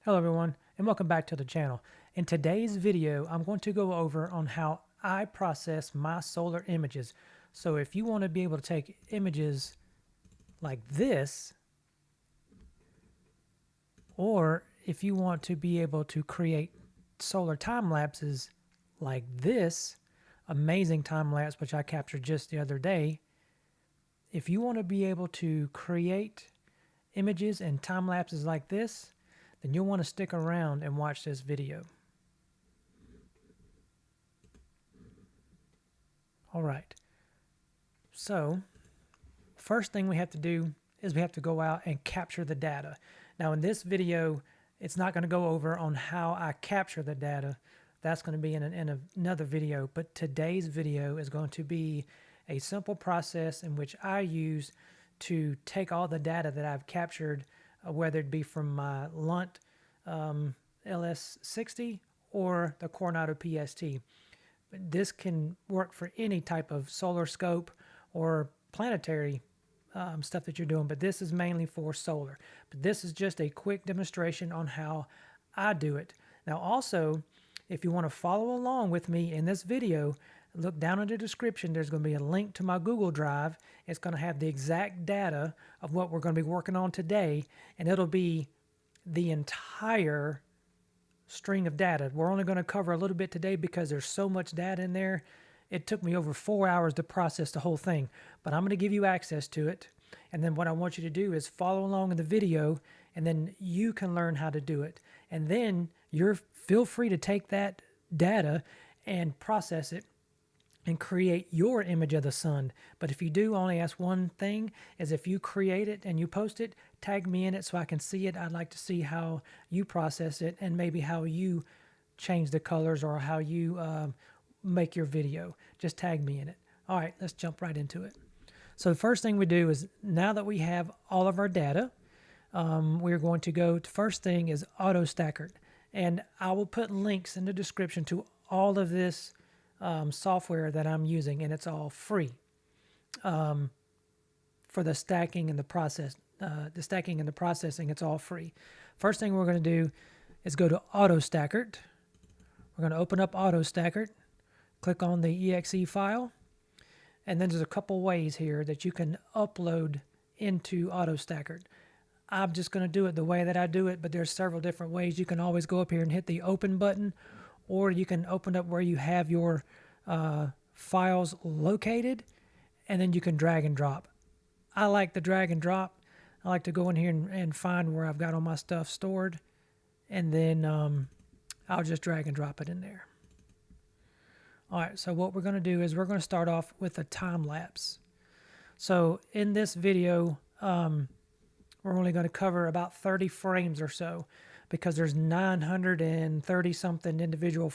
Hello everyone, and welcome back to the channel. In today's video, I'm going to go over on how I process my solar images. So if you want to be able to take images like this, or if you want to be able to create solar time lapses like this amazing time lapse which I captured just the other day, if you want to be able to create images and time lapses like this, then you'll want to stick around and watch this video. All right. So, first thing we have to do is we have to go out and capture the data. Now in this video, it's not going to go over on how I capture the data. That's going to be in another video, but today's video is going to be a simple process in which I use to take all the data that I've captured, whether it be from my Lunt LS60 or the Coronado PST. But this can work for any type of solar scope or planetary stuff that you're doing, but this is mainly for solar. But this is just a quick demonstration on how I do it. Now also, if you want to follow along with me in this video, look down in the description. There's going to be a link to my Google Drive. It's going to have the exact data of what we're going to be working on today, and it'll be the entire string of data. We're only going to cover a little bit today because there's so much data in there. It took me over 4 hours to process the whole thing, but I'm going to give you access to it. And then what I want you to do is follow along in the video, and then you can learn how to do it. And then feel free to take that data and process it and create your image of the sun. But if you do, only ask one thing, is if you create it and you post it, tag me in it so I can see it. I'd like to see how you process it and maybe how you change the colors or how you make your video. Just tag me in it. All right, let's jump right into it. So the first thing we do is, now that we have all of our data, we're going to go to, first thing is Autostakkert. And I will put links in the description to all of this software that I'm using, and it's all free for the stacking and the processing. It's all free. First thing we're going to do is go to Autostakkert. We're going to open up Autostakkert, click on the exe file, and then there's a couple ways here that you can upload into Autostakkert. I'm just going to do it the way that I do it, but there's several different ways. You can always go up here and hit the open button, or you can open up where you have your files located, and then you can drag and drop. I like the drag and drop. I like to go in here and find where I've got all my stuff stored, and then I'll just drag and drop it in there. All right, so what we're going to do is we're going to start off with a time lapse. So in this video, we're only going to cover about 30 frames or so, because there's 930 something individual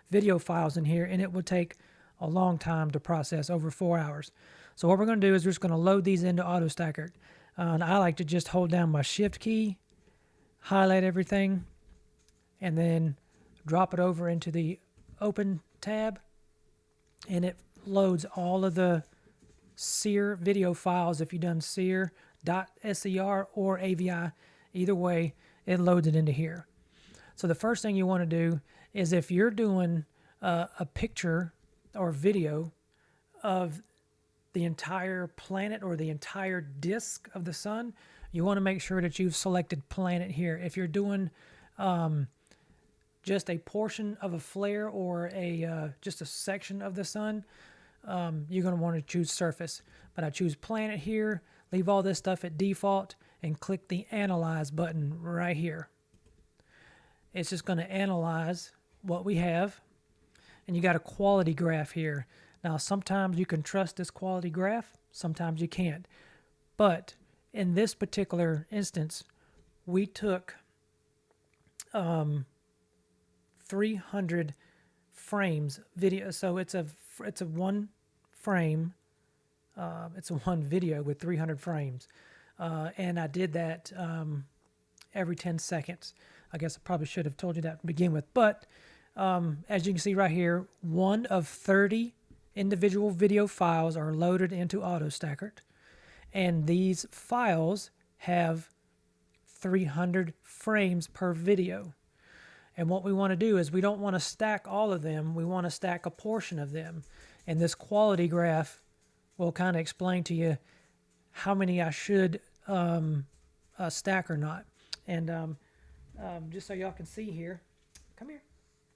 video files in here, and it would take a long time to process, over 4 hours. So what we're going to do is we're just going to load these into Autostakkert. And I like to just hold down my shift key, highlight everything, and then drop it over into the open tab, and it loads all of the SEER video files. If you've done SEER.ser or AVI, either way, it loads it into here. So the first thing you want to do is, if you're doing a picture or video of the entire planet or the entire disk of the sun, you want to make sure that you've selected planet here. If you're doing just a portion of a flare or just a section of the sun, you're going to want to choose surface. But I choose planet here, leave all this stuff at default, and click the Analyze button right here. It's just going to analyze what we have, and you got a quality graph here. Now, sometimes you can trust this quality graph, sometimes you can't. But in this particular instance, we took 300 frames video, so it's a one frame. It's a one video with 300 frames. And I did that every 10 seconds. I guess I probably should have told you that to begin with. But as you can see right here, one of 30 individual video files are loaded into Autostakkert. And these files have 300 frames per video. And what we want to do is we don't want to stack all of them. We want to stack a portion of them. And this quality graph will kind of explain to you how many I should stack or not. And just so y'all can see here, come here.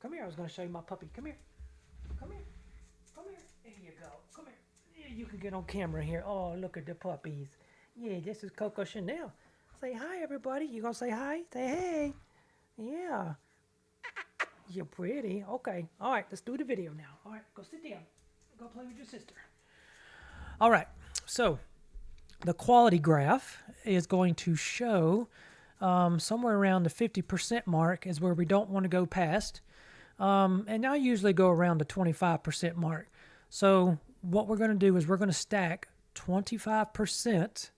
Come here. I was going to show you my puppy. Come here. Come here. Come here. There you go. Come here. Yeah, you can get on camera here. Oh, look at the puppies. Yeah, this is Coco Chanel. Say hi, everybody. You going to say hi? Say hey. Yeah. You're pretty. Okay. All right. Let's do the video now. All right. Go sit down. Go play with your sister. All right. So the quality graph is going to show somewhere around the 50% mark is where we don't want to go past. And I usually go around the 25% mark. So what we're going to do is we're going to stack 25%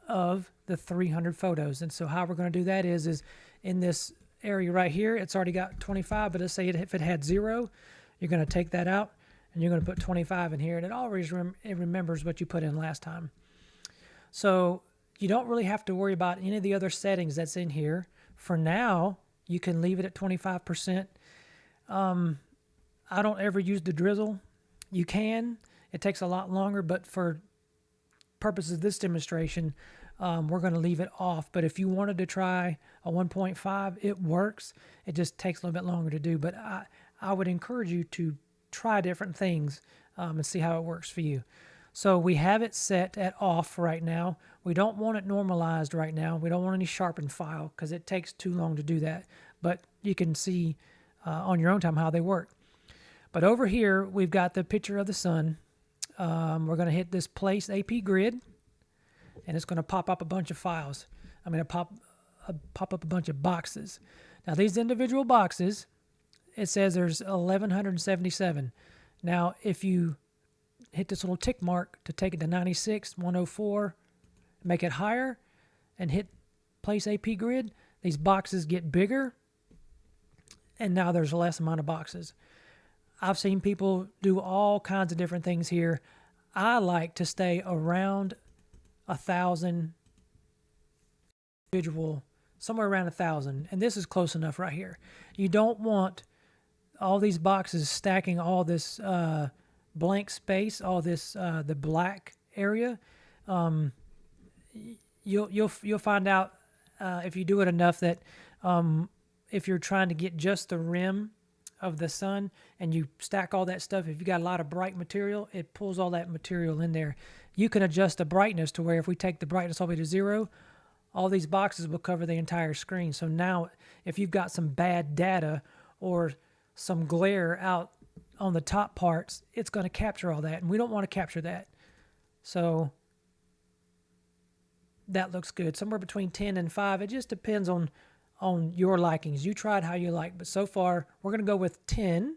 of the 300 photos. And so how we're going to do that is in this area right here, it's already got 25, but let's say if it had 0, you're going to take that out and you're going to put 25 in here, and it always it remembers what you put in last time. So you don't really have to worry about any of the other settings that's in here. For now, you can leave it at 25%. I don't ever use the drizzle. You can. It takes a lot longer, but for purposes of this demonstration, we're going to leave it off. But if you wanted to try a 1.5, it works. It just takes a little bit longer to do. But I would encourage you to try different things and see how it works for you. So we have it set at off right now. We don't want it normalized right now. We don't want any sharpened file because it takes too long to do that. But you can see on your own time how they work. But over here, we've got the picture of the sun. We're going to hit this place AP grid, and it's going to pop up a bunch of files. I'm going to pop up a bunch of boxes. Now, these individual boxes, it says there's 1,177. Now, if you hit this little tick mark to take it to 96, 104, make it higher, and hit place AP grid, these boxes get bigger, and now there's less amount of boxes. I've seen people do all kinds of different things here. I like to stay around 1,000 individual, somewhere around 1,000, and this is close enough right here. You don't want all these boxes stacking all this blank space, all this the black area. You'll find out if you do it enough that if you're trying to get just the rim of the sun and you stack all that stuff, if you got a lot of bright material, it pulls all that material in there. You can adjust the brightness to where if we take the brightness all the way to 0, all these boxes will cover the entire screen. So now if you've got some bad data or some glare out on the top parts, it's going to capture all that, and we don't want to capture that. So that looks good. Somewhere between 10 and 5. It just depends on your likings. You try it how you like, but so far we're going to go with 10.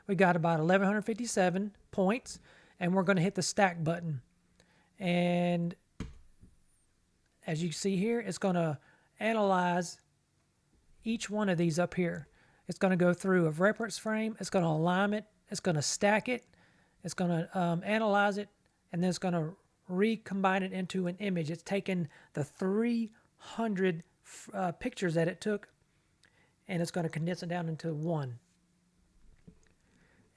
We got about 1,157 points, and we're going to hit the stack button. And as you see here, it's going to analyze each one of these up here. It's going to go through a reference frame. It's going to align it. It's going to stack it. It's going to analyze it, and then it's going to recombine it into an image. It's taken the 300 pictures that it took, and it's going to condense it down into one.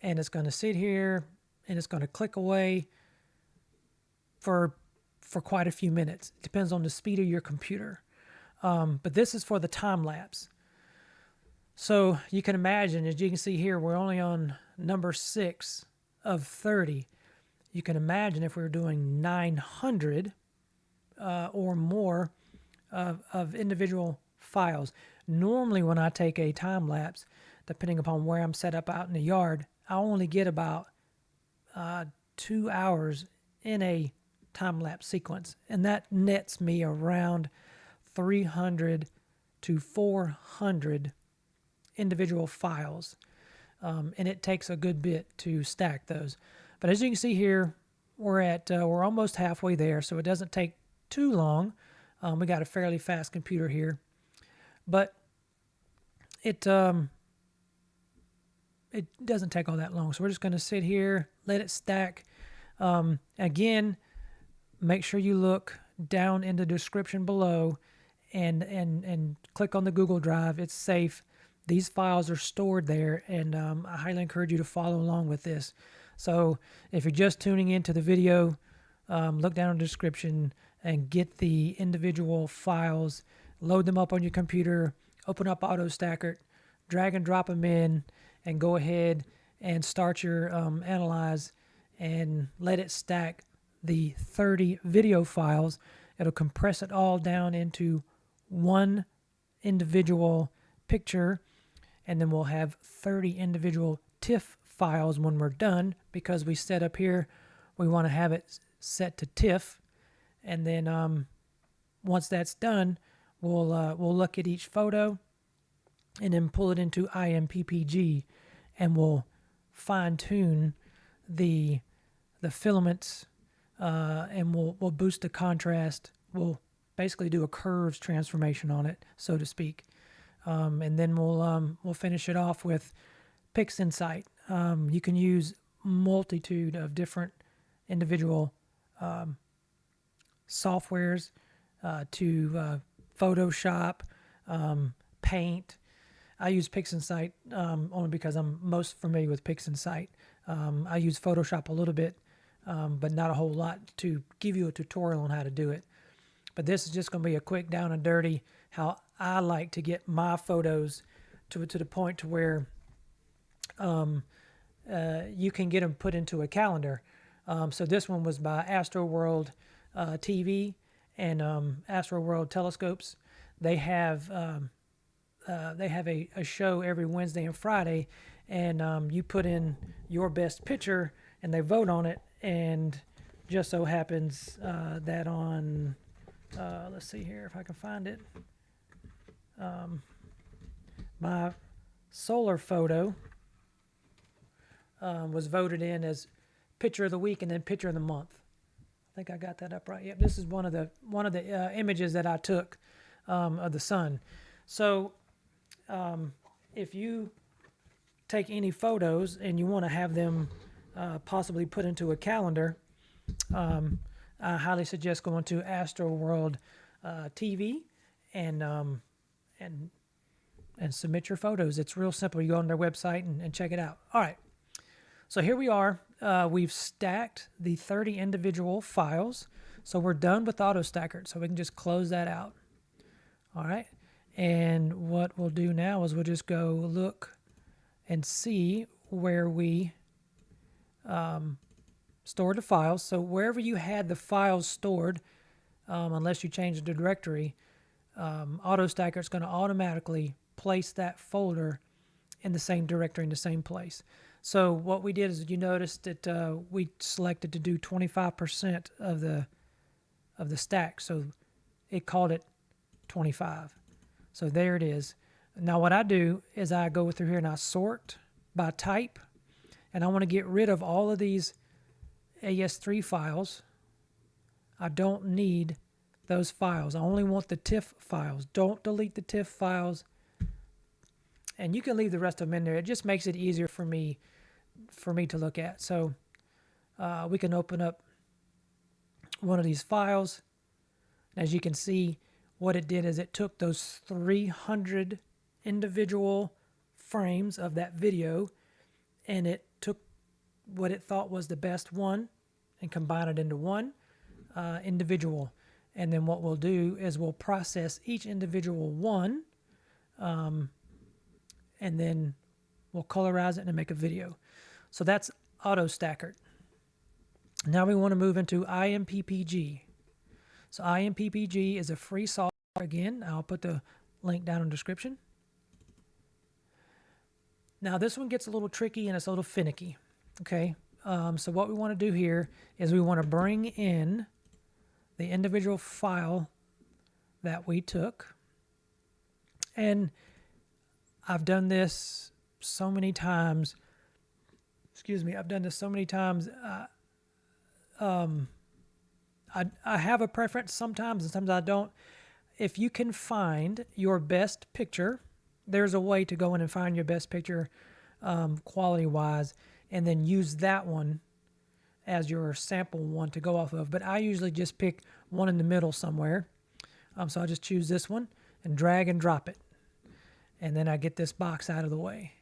And it's going to sit here, and it's going to click away for quite a few minutes. It depends on the speed of your computer. But this is for the time lapse. So you can imagine, as you can see here, we're only on number 6 of 30. You can imagine if we were doing 900 or more of individual files. Normally when I take a time lapse, depending upon where I'm set up out in the yard, I only get about 2 hours in a time lapse sequence, and that nets me around 300 to 400 individual files, and it takes a good bit to stack those. But as you can see here, we're almost halfway there, so it doesn't take too long. We got a fairly fast computer here, but it doesn't take all that long. So we're just going to sit here, let it stack. Again, make sure you look down in the description below and click on the Google Drive. It's safe. These files are stored there, and I highly encourage you to follow along with this. So if you're just tuning into the video, look down in the description and get the individual files, load them up on your computer, open up Autostakkert, drag and drop them in, and go ahead and start your analyze and let it stack the 30 video files. It'll compress it all down into one individual picture, and then we'll have 30 individual TIFF files when we're done, because we set up here we want to have it set to TIFF. And then once that's done, we'll look at each photo and then pull it into IMPPG, and we'll fine-tune the filaments, and we'll boost the contrast. We'll basically do a curves transformation on it, so to speak. And then we'll finish it off with PixInsight. You can use multitude of different individual softwares to Photoshop, Paint. I use PixInsight only because I'm most familiar with PixInsight. I use Photoshop a little bit, but not a whole lot to give you a tutorial on how to do it. But this is just going to be a quick down and dirty how I like to get my photos to the point to where you can get them put into a calendar. So this one was by Astroworld TV and Astroworld Telescopes. They have a show every Wednesday and Friday, and you put in your best picture, and they vote on it. And just so happens that on let's see here if I can find it. My solar photo was voted in as picture of the week and then picture of the month. I think I got that up right. Yep, this is one of the images that I took of the sun. So if you take any photos and you want to have them possibly put into a calendar, I highly suggest going to Astroworld TV and submit your photos. It's real simple. You go on their website and check it out. All right. So here we are. We've stacked the 30 individual files. So we're done with Autostakkert. So we can just close that out. All right. And what we'll do now is we'll just go look and see where we stored the files. So wherever you had the files stored, unless you change the directory, Autostakkert is going to automatically place that folder in the same directory in the same place. So what we did is, you noticed that we selected to do 25% of the stack. So it called it 25. So there it is. Now what I do is I go through here and I sort by type, and I want to get rid of all of these AS3 files. I don't need those files. I only want the TIFF files. Don't delete the TIFF files. And you can leave the rest of them in there. It just makes it easier for me to look at. So we can open up one of these files. As you can see, what it did is it took those 300 individual frames of that video, and it took what it thought was the best one and combined it into one individual. And then what we'll do is we'll process each individual one, and then we'll colorize it and make a video. So that's Autostakkert. Now we want to move into IMPPG. So IMPPG is a free software. Again, I'll put the link down in the description. Now this one gets a little tricky and it's a little finicky. Okay, so what we want to do here is we want to bring in the individual file that we took. And I've done this so many times. Excuse me, I've done this so many times. I have a preference sometimes, and sometimes I don't. If you can find your best picture, there's a way to go in and find your best picture quality-wise, and then use that one as your sample one to go off of. But I usually just pick one in the middle somewhere. So I'll just choose this one and drag and drop it. And then I get this box out of the way.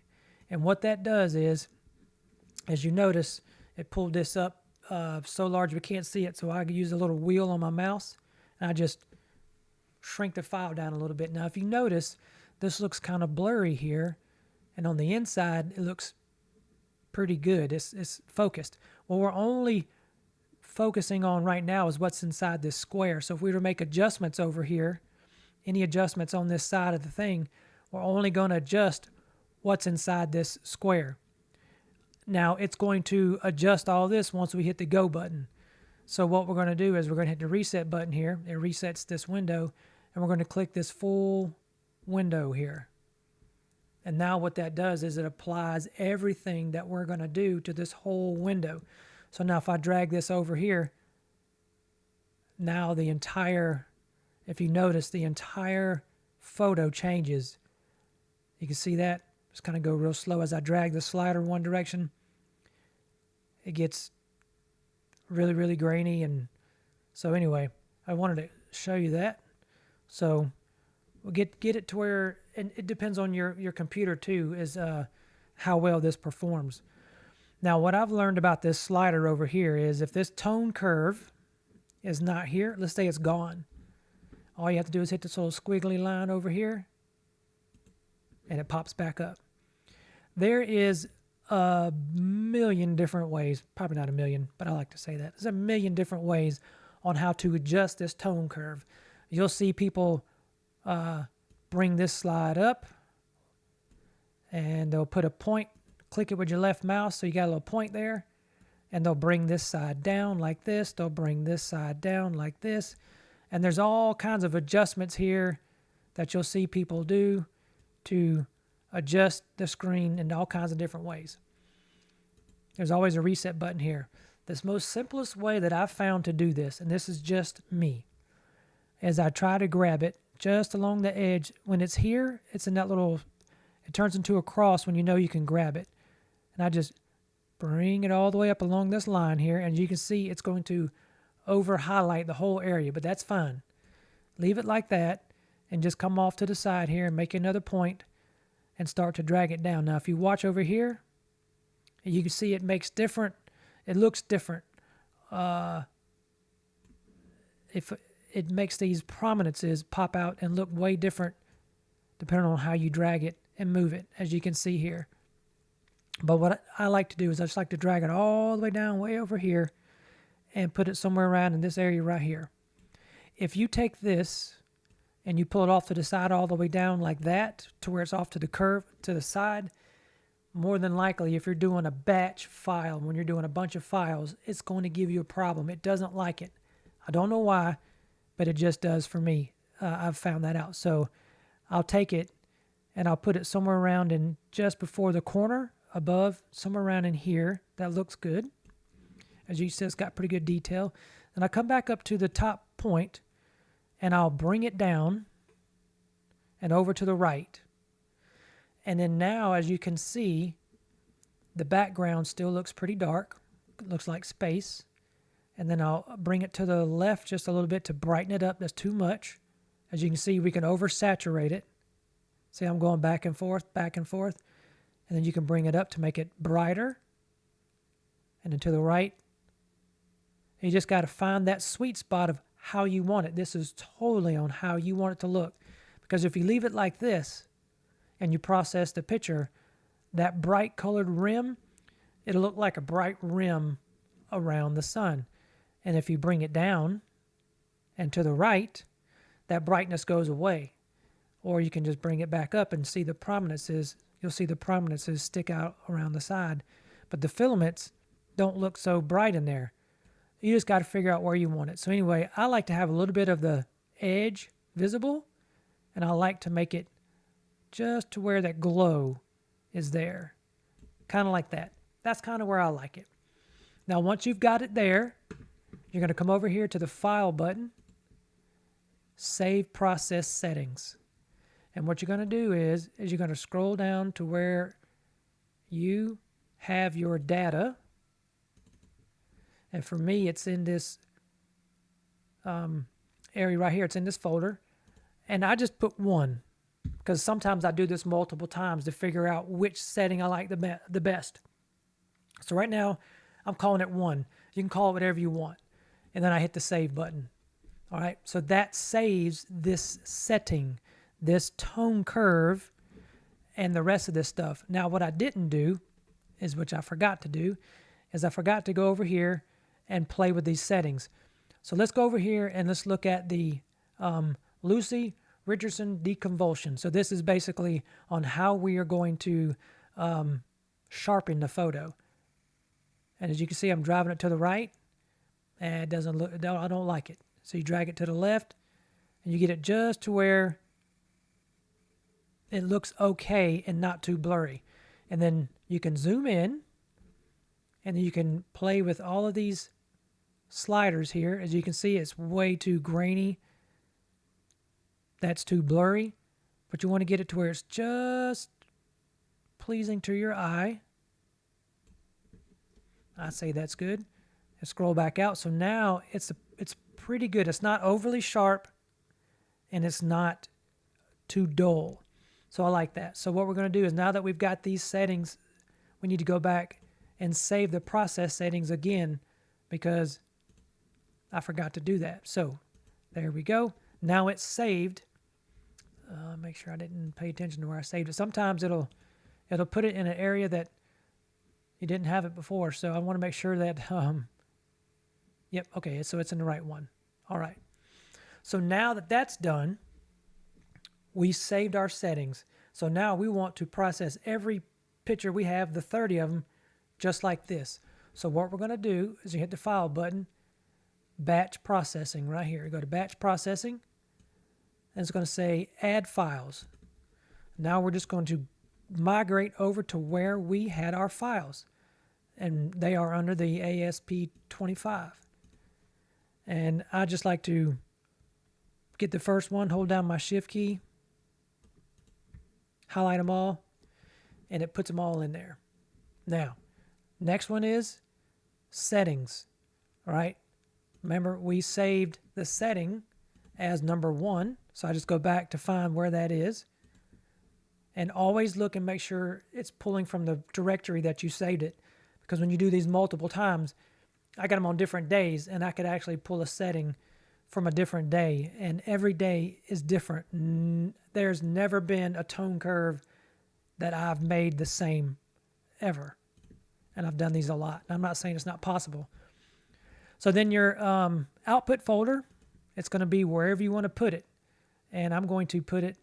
And what that does is, as you notice, it pulled this up so large we can't see it. So I use a little wheel on my mouse and I just shrink the file down a little bit. Now, if you notice, this looks kind of blurry here. And on the inside, it looks pretty good. It's focused. What we're only focusing on right now is what's inside this square. So if we were to make adjustments over here, any adjustments on this side of the thing, we're only going to adjust what's inside this square. Now it's going to adjust all this once we hit the go button. So what we're going to do is we're going to hit the reset button here. It resets this window, and we're going to click this full window here. And now what that does is it applies everything that we're going to do to this whole window. So now if I drag this over here, now the entire, if you notice, the entire photo changes. You can see that. Just kind of go real slow as I drag the slider one direction. It gets really, really grainy. And so anyway, I wanted to show you that. So we'll get it to where, and it depends on your computer too, is how well this performs. Now what I've learned about this slider over here is if this tone curve is not here, let's say it's gone, all you have to do is hit this little squiggly line over here and it pops back up. There is a million different ways, probably not a million, but I like to say that. There's a million different ways on how to adjust this tone curve. You'll see people bring this slide up and they'll put a point, click it with your left mouse so you got a little point there, and they'll bring this side down like this, they'll bring this side down like this, and there's all kinds of adjustments here that you'll see people do to adjust the screen in all kinds of different ways. There's always a reset button here. This most simplest way that I've found to do this, and this is just me, is I try to grab it just along the edge. When it's here, it's in that little, it turns into a cross when you know you can grab it. And I just bring it all the way up along this line here, and you can see it's going to over highlight the whole area, but that's fine. Leave it like that and just come off to the side here and make another point and start to drag it down. Now if you watch over here, you can see it makes different, it looks different. If it makes these prominences pop out and look way different depending on how you drag it and move it, as you can see here. But what I like to do is I just like to drag it all the way down way over here and put it somewhere around in this area right here. If you take this and you pull it off to the side all the way down like that to where it's off to the curve to the side, more than likely if you're doing a batch file, when you're doing a bunch of files, it's going to give you a problem. It doesn't like it. I don't know why, but it just does for me. I've found that out. So I'll take it and I'll put it somewhere around in just before the corner above, somewhere around in here. That looks good. As you see, it's got pretty good detail. Then I come back up to the top point and I'll bring it down and over to the right. And then now, as you can see, the background still looks pretty dark. It looks like space. And then I'll bring it to the left just a little bit to brighten it up. That's too much. As you can see, we can oversaturate it. See, I'm going back and forth, and then you can bring it up to make it brighter. And then to the right. You just got to find that sweet spot of how you want it. This is totally on how you want it to look. Because if you leave it like this and you process the picture, that bright colored rim, it'll look like a bright rim around the sun. And if you bring it down and to the right, that brightness goes away. Or you can just bring it back up and see the prominences. You'll see the prominences stick out around the side. But the filaments don't look so bright in there. You just got to figure out where you want it. So anyway, I like to have a little bit of the edge visible, and I like to make it just to where that glow is there. Kind of like that. That's kind of where I like it. Now, once you've got it there, you're going to come over here to the File button, Save Process Settings. And what you're going to do is you're going to scroll down to where you have your data. And for me, it's in this area right here. It's in this folder. And I just put 1 because sometimes I do this multiple times to figure out which setting I like the best. So right now, I'm calling it 1. You can call it whatever you want. And then I hit the save button. All right, so that saves this setting, this tone curve, and the rest of this stuff. Now, what I didn't do, is which I forgot to do, is I forgot to go over here and play with these settings. So let's go over here and let's look at the Lucy Richardson deconvulsion. So this is basically on how we are going to sharpen the photo. And as you can see, I'm driving it to the right, and it doesn't look, I don't like it. So you drag it to the left, and you get it just to where it looks okay and not too blurry. And then you can zoom in, and then you can play with all of these sliders here. As you can see, it's way too grainy. That's too blurry. But you want to get it to where it's just pleasing to your eye. I say that's good. And scroll back out. So now it's pretty good. It's not overly sharp, and it's not too dull. So I like that. So what we're going to do is, now that we've got these settings, we need to go back and save the process settings again, because I forgot to do that. So there we go. Now it's saved. Make sure I didn't pay attention to where I saved it. Sometimes it'll put it in an area that you didn't have it before. So I want to make sure that, yep, okay, so it's in the right one. All right. So now that that's done, we saved our settings. So now we want to process every picture we have, the 30 of them, just like this. So what we're going to do is you hit the File button, Batch Processing right here. Go to Batch Processing, and it's going to say Add Files. Now we're just going to migrate over to where we had our files, and they are under the ASP25. And I just like to get the first one, hold down my Shift key, highlight them all, and it puts them all in there. Now, next one is settings, all right? Remember, we saved the setting as number 1, so I just go back to find where that is. And always look and make sure it's pulling from the directory that you saved it, because when you do these multiple times, I got them on different days, and I could actually pull a setting from a different day, and every day is different. There's never been a tone curve that I've made the same ever, and I've done these a lot. I'm not saying it's not possible. So then your output folder, it's going to be wherever you want to put it, and I'm going to put it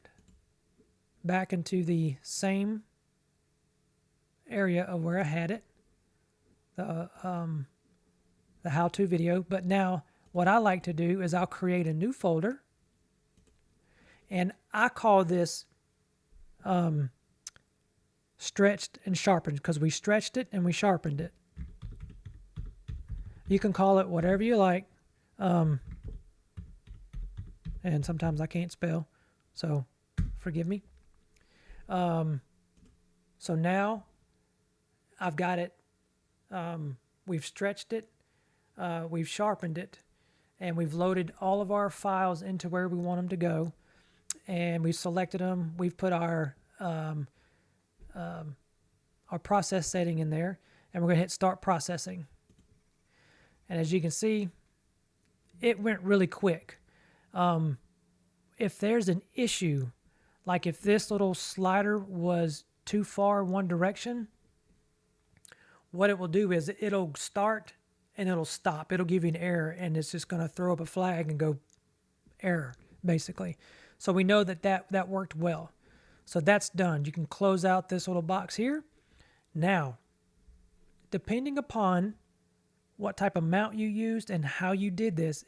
back into the same area of where I had it, the how-to video. But now what I like to do is I'll create a new folder, and I call this stretched and sharpened, because we stretched it and we sharpened it. You can call it whatever you like, and sometimes I can't spell, so forgive me. So now I've got it, we've stretched it, we've sharpened it, and we've loaded all of our files into where we want them to go, and we've selected them. We've put our process setting in there, and we're going to hit Start Processing. And as you can see, it went really quick. If there's an issue, like if this little slider was too far one direction, what it will do is it'll start and it'll stop. It'll give you an error, and it's just going to throw up a flag and go error, basically. So we know that worked well. So that's done. You can close out this little box here. Now, depending upon what type of mount you used and how you did this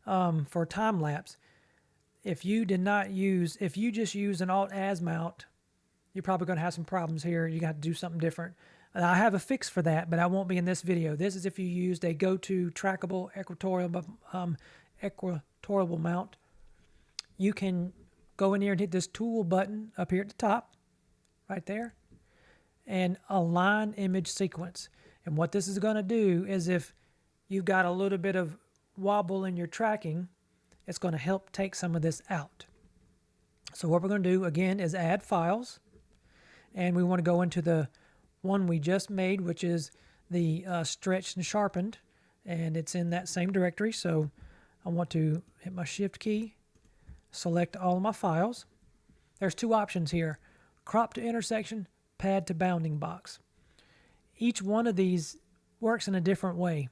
for time lapse, if you just use an Alt-Az mount, you're probably going to have some problems here. You got to do something different. And I have a fix for that, but I won't be in this video. This is if you used a go-to trackable equatorial mount. You can go in here and hit this tool button up here at the top, right there, and align image sequence. And what this is going to do is, if you've got a little bit of wobble in your tracking, it's going to help take some of this out. So what we're going to do again is add files, and we want to go into the one we just made, which is the stretched and sharpened, and it's in that same directory. So I want to hit my shift key, select all of my files. There's two options here: crop to intersection, pad to bounding box. Each one of these works in a different way.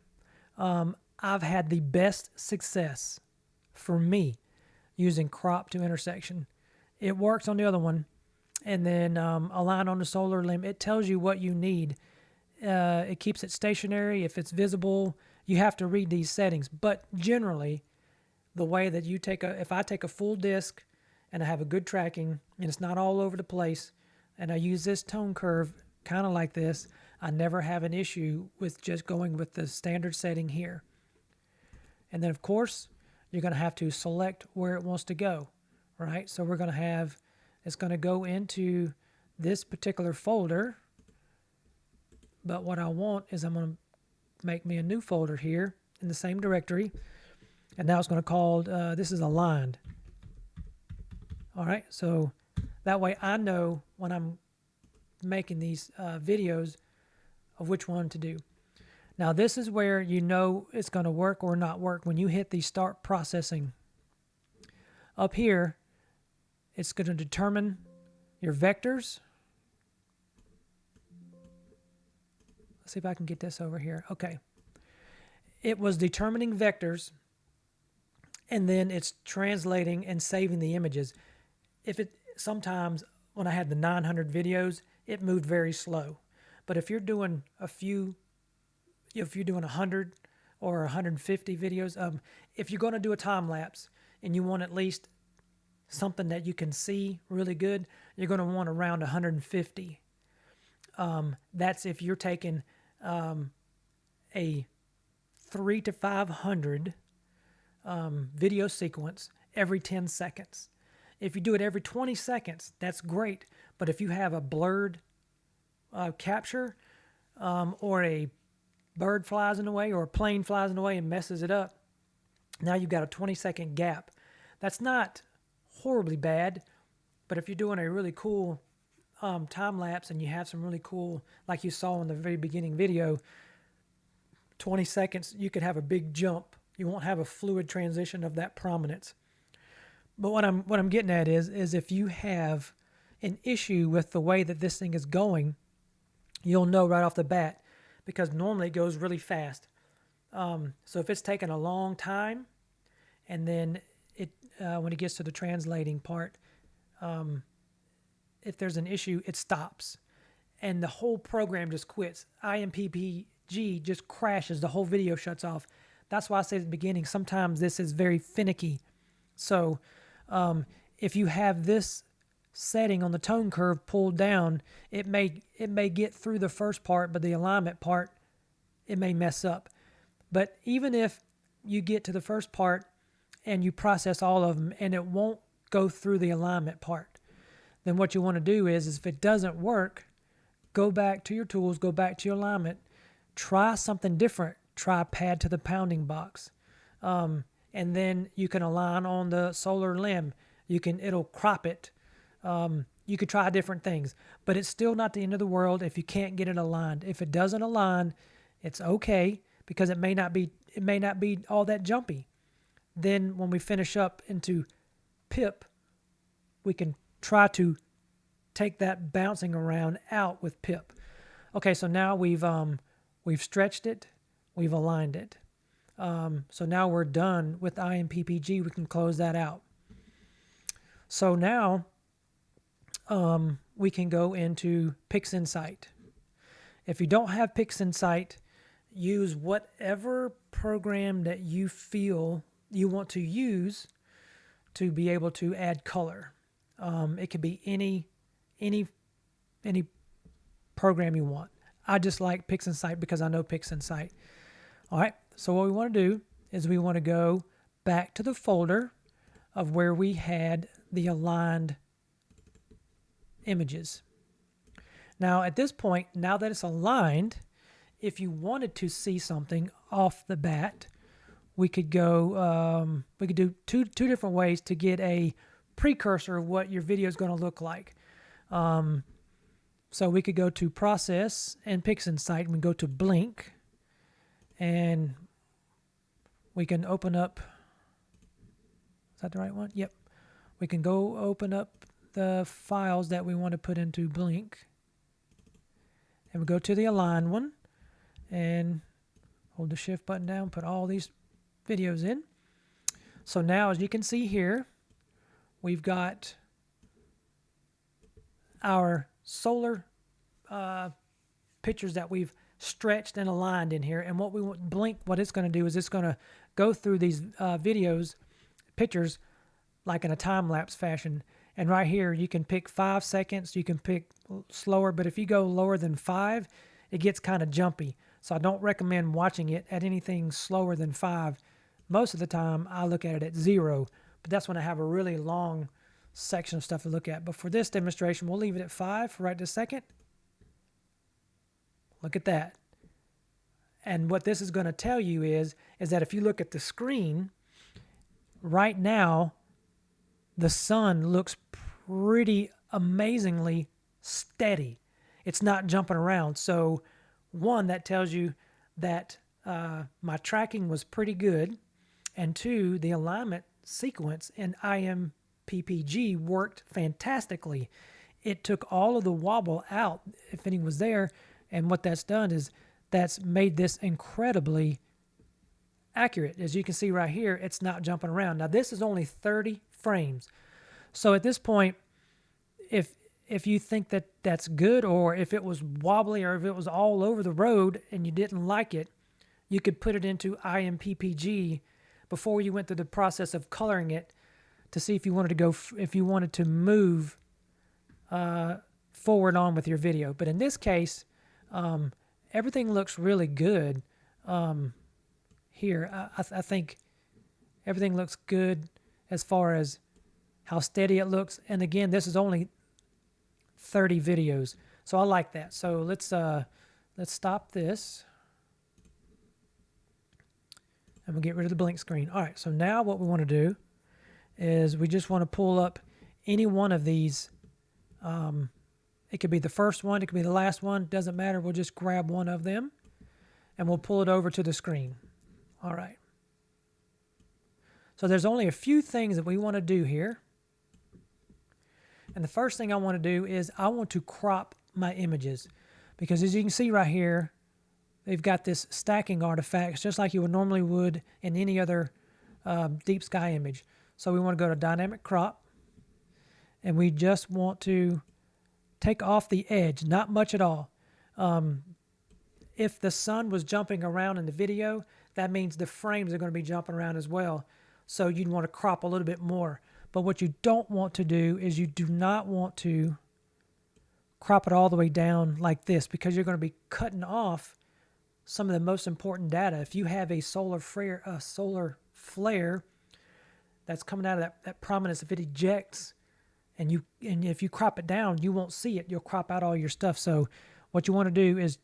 I've had the best success for me using crop to intersection. It works on the other one. And then align on the solar limb. It tells you what you need. It keeps it stationary. If it's visible, you have to read these settings. But generally, the way that you if I take a full disc and I have a good tracking and it's not all over the place, and I use this tone curve kind of like this, I never have an issue with just going with the standard setting here. And then, of course, you're going to have to select where it wants to go, right? So we're going to have, it's going to go into this particular folder. But what I want is I'm going to make me a new folder here in the same directory. And now it's going to call, this is aligned. All right, so that way I know when I'm making these videos of which one to do. Now this is where you know it's going to work or not work when you hit the start processing. Up here, it's going to determine your vectors. Let's see if I can get this over here. Okay. It was determining vectors, and then it's translating and saving the images. Sometimes when I had the 900 videos, it moved very slow. But if you're doing if you're doing 100 or 150 videos, if you're going to do a time lapse and you want at least something that you can see really good, you're going to want around 150. That's if you're taking a 300 to 500 video sequence every 10 seconds. If you do it every 20 seconds, that's great. But if you have a blurred capture, or a bird flies in the way or a plane flies in the way and messes it up, now you've got a 20-second gap. That's not horribly bad, but if you're doing a really cool time lapse and you have some really cool, like you saw in the very beginning video, 20 seconds, you could have a big jump. You won't have a fluid transition of that prominence. But what I'm getting at is if you have an issue with the way that this thing is going, you'll know right off the bat, because normally it goes really fast. So if it's taking a long time, and then when it gets to the translating part, if there's an issue, it stops, and the whole program just quits. IMPPG just crashes. The whole video shuts off. That's why I say at the beginning, sometimes this is very finicky. So if you have this setting on the tone curve pulled down, it may get through the first part, but the alignment part, it may mess up. But even if you get to the first part and you process all of them and it won't go through the alignment part, then what you want to do is if it doesn't work, go back to your tools, go back to your alignment, try something different, try pad to the pounding box. And then you can align on the solar limb. It'll crop it. You could try different things, but it's still not the end of the world if you can't get it aligned. If it doesn't align, it's okay, because it may not be all that jumpy. Then when we finish up into pip, we can try to take that bouncing around out with pip. Okay, so now we've stretched it, we've aligned it. So now we're done with IMPPG. We can close that out. So now we can go into PixInsight. If you don't have PixInsight, use whatever program that you feel you want to use to be able to add color. It could be any program you want. I just like PixInsight because I know PixInsight. All right, so what we want to do is we want to go back to the folder of where we had the aligned images. Now at this point, now that it's aligned, if you wanted to see something off the bat, we could go, we could do two different ways to get a precursor of what your video is going to look like. So we could go to Process and PixInsight, and we go to Blink, and we can open up, is that the right one? Yep. We can go open up the files that we want to put into Blink, and we go to the Align one, and hold the Shift button down, put all these videos in. So now, as you can see here, we've got our solar pictures that we've stretched and aligned in here. And what we want, Blink, what it's going to do is it's going to go through these pictures, like in a time-lapse fashion. And right here, you can pick 5 seconds, you can pick slower, but if you go lower than 5, it gets kind of jumpy. So I don't recommend watching it at anything slower than 5. Most of the time, I look at it at 0, but that's when I have a really long section of stuff to look at. But for this demonstration, we'll leave it at 5 for right this second. Look at that. And what this is going to tell you is that if you look at the screen, right now, the sun looks pretty amazingly steady. It's not jumping around. So, one, that tells you that my tracking was pretty good. And 2, the alignment sequence in IMPPG worked fantastically. It took all of the wobble out, if any was there, and what that's done is that's made this incredibly accurate. As you can see right here, it's not jumping around. Now, this is only 30 frames. So at this point, if you think that that's good, or if it was wobbly, or if it was all over the road and you didn't like it, you could put it into IMPPG before you went through the process of coloring it to see if you wanted to go, if you wanted to move forward on with your video. But in this case, everything looks really good here. I think everything looks good as far as how steady it looks. And again, this is only 30 videos, so I like that. So let's stop this, and we'll get rid of the blink screen. All right, so now what we want to do is we just want to pull up any one of these. It could be the first one, it could be the last one, doesn't matter. We'll just grab one of them, and we'll pull it over to the screen. All right. So there's only a few things that we want to do here. And the first thing I want to do is I want to crop my images, because as you can see right here, they've got this stacking artifacts just like you would normally would in any other deep sky image. So we want to go to dynamic crop, and we just want to take off the edge, not much at all. If the sun was jumping around in the video, that means the frames are going to be jumping around as well. So you'd want to crop a little bit more. But what you don't want to do is you do not want to crop it all the way down like this, because you're going to be cutting off some of the most important data. If you have a solar flare that's coming out of that prominence, if it ejects and if you crop it down, you won't see it. You'll crop out all your stuff. So what you want to do is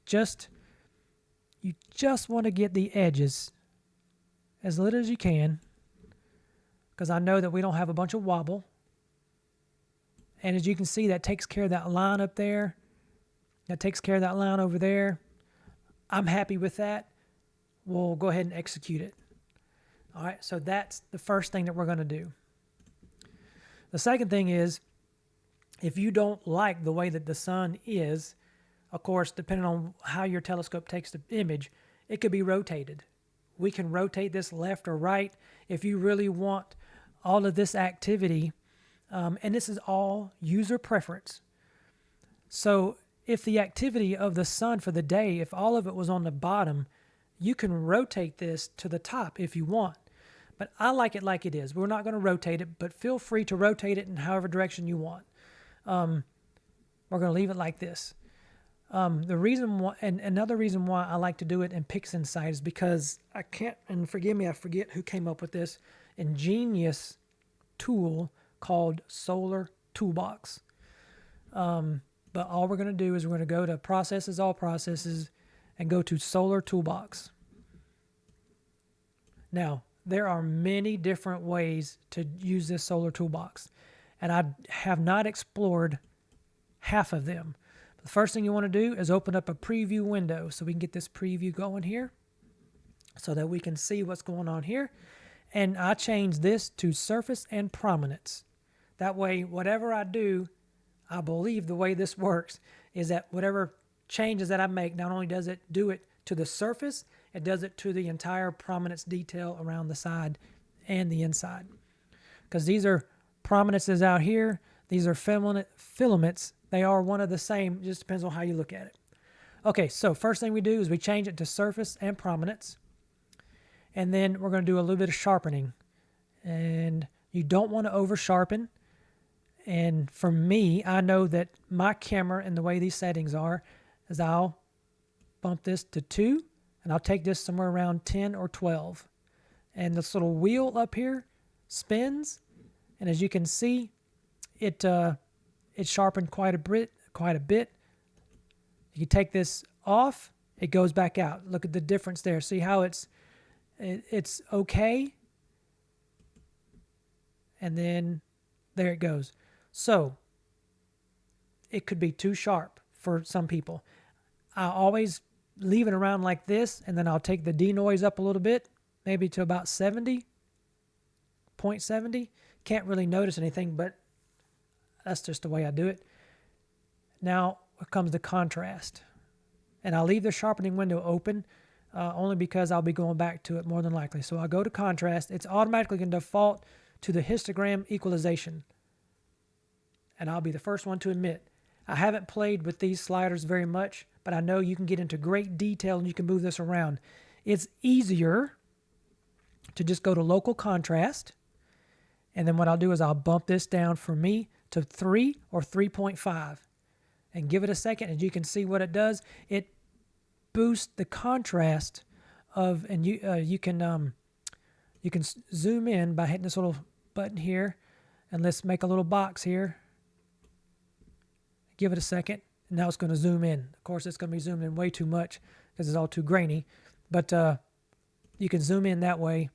you just want to get the edges as little as you can, because I know that we don't have a bunch of wobble. And as you can see, that takes care of that line up there. That takes care of that line over there. I'm happy with that. We'll go ahead and execute it. All right, so that's the first thing that we're going to do. The second thing is, if you don't like the way that the sun is, of course, depending on how your telescope takes the image, it could be rotated. We can rotate this left or right if you really want all of this activity, and this is all user preference. So if the activity of the sun for the day, if all of it was on the bottom, you can rotate this to the top if you want. But I like it like it is. We're not going to rotate it, but feel free to rotate it in however direction you want. We're going to leave it like this. The reason why, and another reason why I like to do it in PixInsight is because I can't, and forgive me, I forget who came up with this ingenious tool called Solar Toolbox. But all we're going to do is we're going to go to Processes, All Processes, and go to Solar Toolbox. Now, there are many different ways to use this Solar Toolbox. and I have not explored half of them. The first thing you want to do is open up a preview window so we can get this preview going here so that we can see what's going on here. And I change this to surface and prominence. That way, whatever I do, I believe the way this works is that whatever changes that I make, not only does it do it to the surface, it does it to the entire prominence detail around the side and the inside. Because these are prominences out here, these are filaments. They are one of the same, just depends on how you look at it. Okay, so first thing we do is we change it to surface and prominence. And then we're going to do a little bit of sharpening. And you don't want to over sharpen. And for me, I know that my camera and the way these settings are is I'll bump this to 2 and I'll take this somewhere around 10 or 12. And this little wheel up here spins, and as you can see, it sharpened quite a bit. You take this off, it goes back out. Look at the difference there. See how it's okay, and then there it goes. So it could be too sharp for some people. I always leave it around like this, and then I'll take the denoise up a little bit, maybe to about 0.70. Can't really notice anything, but that's just the way I do it. Now comes the contrast. And I'll leave the sharpening window open only because I'll be going back to it more than likely. So I'll go to contrast. It's automatically going to default to the histogram equalization. And I'll be the first one to admit, I haven't played with these sliders very much, but I know you can get into great detail and you can move this around. It's easier to just go to local contrast. And then what I'll do is I'll bump this down for me to 3 or 3.5 and give it a second. And you can see what it does. It boosts the contrast of, and you can zoom in by hitting this little button here, and let's make a little box here. Give it a second, and now it's going to zoom in. Of course, it's going to be zoomed in way too much because it's all too grainy, but you can zoom in that way.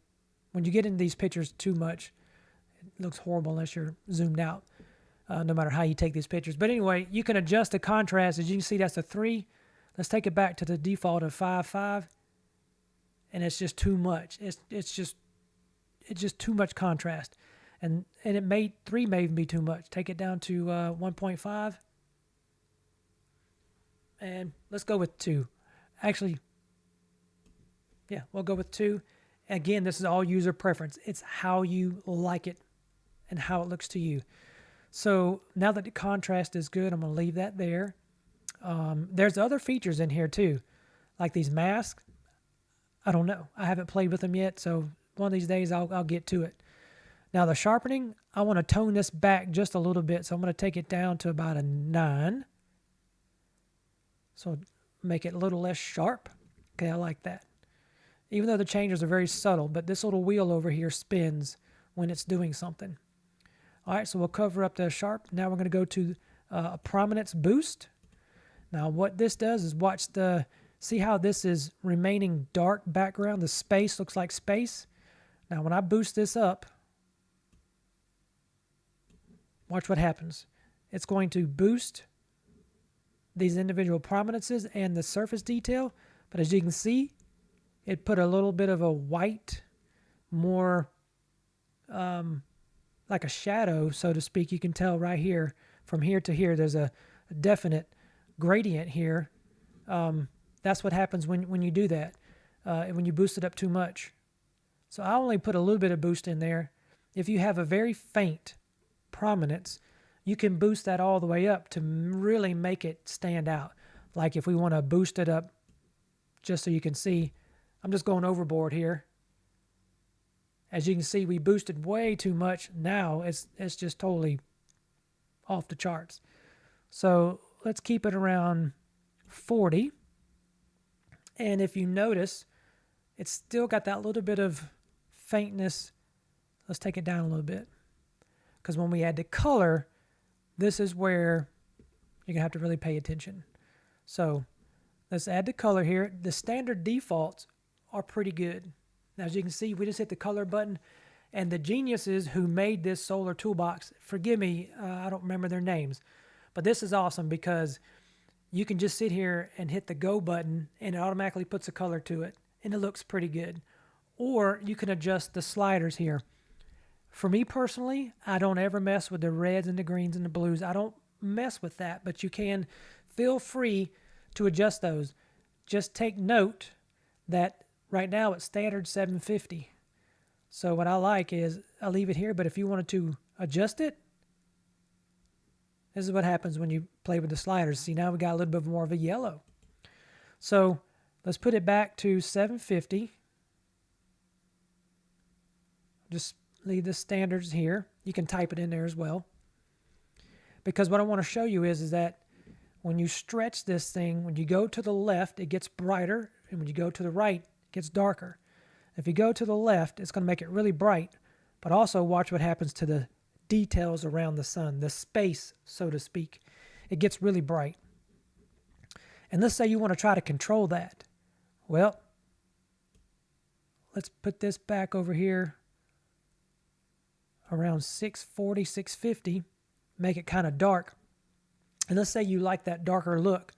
When you get into these pictures too much, it looks horrible unless you're zoomed out, no matter how you take these pictures. But anyway, you can adjust the contrast. As you can see, that's a 3. Let's take it back to the default of 5.5, and it's just too much. It's just too much contrast, and 3 may even be too much. Take it down to 1.5, and let's go with 2. Actually, yeah, we'll go with 2. Again, this is all user preference. It's how you like it and how it looks to you. So now that the contrast is good, I'm going to leave that there. There's other features in here too, like these masks. I don't know. I haven't played with them yet, so one of these days I'll get to it. Now the sharpening, I want to tone this back just a little bit, so I'm going to take it down to about a 9. So make it a little less sharp. Okay, I like that. Even though the changes are very subtle, but this little wheel over here spins when it's doing something. All right, so we'll cover up the sharp. Now we're going to go to a prominence boost. Now what this does is see how this is remaining dark background. The space looks like space. Now when I boost this up, watch what happens. It's going to boost these individual prominences and the surface detail, but as you can see, it put a little bit of a white, more like a shadow, so to speak. You can tell right here, from here to here, there's a definite gradient here. That's what happens when you do that, when you boost it up too much. So I only put a little bit of boost in there. If you have a very faint prominence, you can boost that all the way up to really make it stand out. Like if we want to boost it up just so you can see, I'm just going overboard here. As you can see, we boosted way too much. Now it's just totally off the charts. So let's keep it around 40. And if you notice, it's still got that little bit of faintness. Let's take it down a little bit. Because when we add the color, this is where you're going to have to really pay attention. So let's add the color here. The standard defaults are pretty good. Now, as you can see, we just hit the color button, And the geniuses who made this solar toolbox, forgive me, I don't remember their names, but this is awesome because you can just sit here and hit the go button and it automatically puts a color to it and it looks pretty good. Or you can adjust the sliders here. For me personally, I don't ever mess with the reds and the greens and the blues. I don't mess with that, but you can feel free to adjust those. Just take note that right now it's standard 750. So what I like is I'll leave it here, but if you wanted to adjust it, this is what happens when you play with the sliders. See, now we got a little bit more of a yellow. So let's put it back to 750. Just leave the standards here. You can type it in there as well. Because what I want to show you is that when you stretch this thing, when you go to the left, it gets brighter. And when you go to the right, it gets darker. If you go to the left, it's going to make it really bright. But also watch what happens to the details around the sun, the space, so to speak. It gets really bright. And let's say you want to try to control that. Well, let's put this back over here around 640, 650, make it kind of dark. And let's say you like that darker look,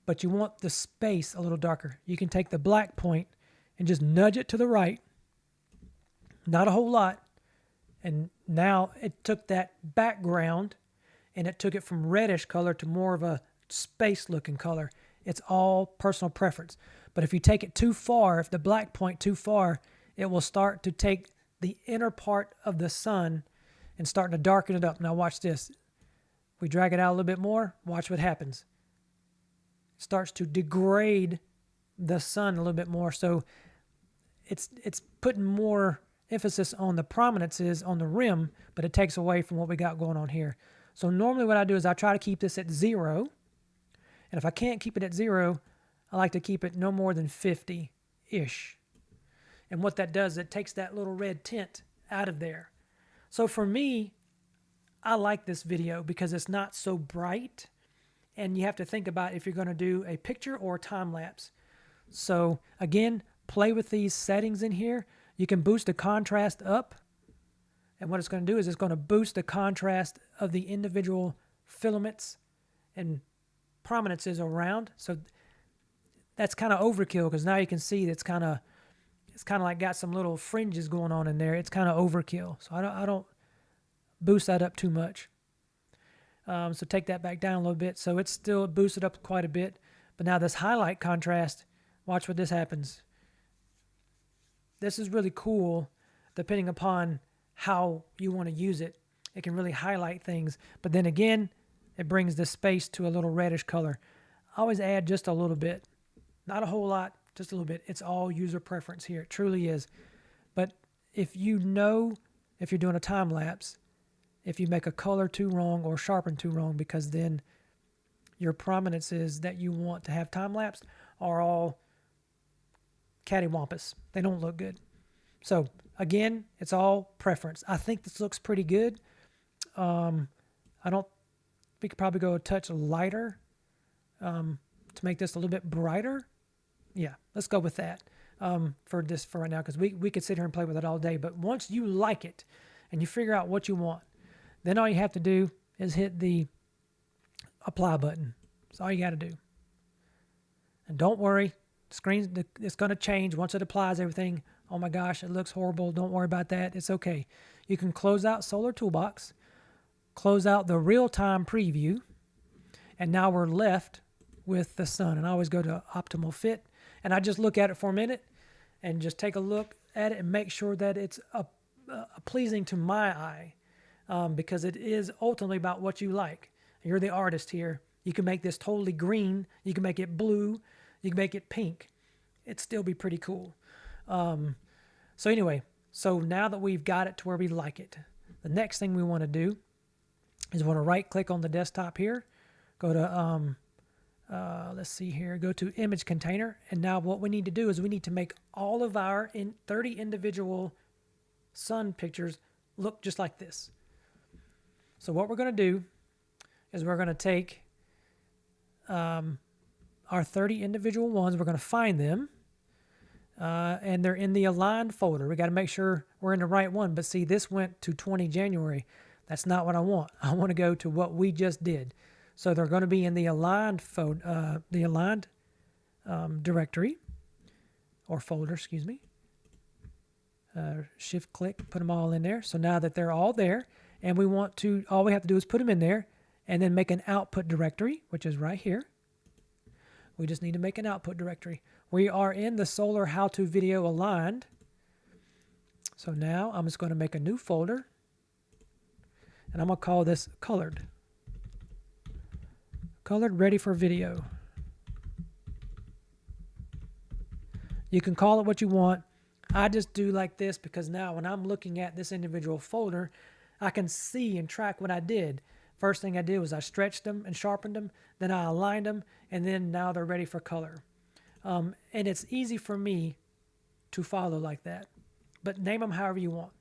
but you want the space a little darker. You can take the black point and just nudge it to the right. Not a whole lot. And now it took that background and it took it from reddish color to more of a space looking color. It's all personal preference. But if you take it too far, if the black point too far, it will start to take the inner part of the sun and starting to darken it up. Now watch this. We drag it out a little bit more. Watch what happens. It starts to degrade the sun a little bit more. So it's putting more emphasis on the prominences on the rim, but it takes away from what we got going on here. So normally what I do is I try to keep this at 0. And if I can't keep it at 0, I like to keep it no more than 50-ish. And what that does, it takes that little red tint out of there. So for me, I like this video because it's not so bright. And you have to think about if you're going to do a picture or a time lapse. So again, play with these settings in here. You can boost the contrast up. And what it's going to do is it's going to boost the contrast of the individual filaments and prominences around. So that's kind of overkill because now you can see that it's kind of like got some little fringes going on in there. It's kind of overkill. So I don't boost that up too much. So take that back down a little bit. So it's still boosted up quite a bit. But now this highlight contrast, watch what this happens. This is really cool depending upon how you want to use it. It can really highlight things. But then again, it brings the space to a little reddish color. I always add just a little bit. Not a whole lot, just a little bit. It's all user preference here. It truly is. But if you know, if you're doing a time lapse, if you make a color too wrong or sharpen too wrong, because then your prominences that you want to have time lapse are all cattywampus. They don't look good. So again, it's all preference. I think this looks pretty good. We could probably go a touch lighter to make this a little bit brighter. Yeah, let's go with that for right now, because we could sit here and play with it all day. But once you like it and you figure out what you want, then all you have to do is hit the apply button. That's all you got to do. And don't worry, the screen, it's going to change once it applies everything. Oh my gosh, it looks horrible. Don't worry about that. It's okay. You can close out Solar Toolbox, close out the real-time preview, and now we're left with the sun. And I always go to optimal fit, and I just look at it for a minute and just take a look at it and make sure that it's pleasing to my eye. Because it is ultimately about what you like. You're the artist here. You can make this totally green. You can make it blue. You can make it pink. It'd still be pretty cool. So anyway, so now that we've got it to where we like it, the next thing we want to do is we want to right click on the desktop here, go to, let's see here, go to image container. And now what we need to do is we need to make all of our 30 individual sun pictures look just like this. So what we're going to do is we're going to take our 30 individual ones. We're going to find them. and they're in the aligned folder. We got to make sure we're in the right one. But see, this went to 20 January. That's not what I want. I want to go to what we just did. So they're going to be in the aligned directory or folder, excuse me. Shift click, put them all in there. So now that they're all there, and we want to, all we have to do is put them in there and then make an output directory, which is right here. We just need to make an output directory. We are in the Solar How-To Video Aligned. So now I'm just going to make a new folder, and I'm going to call this Colored. Colored Ready for Video. You can call it what you want. I just do like this because now when I'm looking at this individual folder, I can see and track what I did. First thing I did was I stretched them and sharpened them, then I aligned them, and then now they're ready for color. And it's easy for me to follow like that, but name them however you want.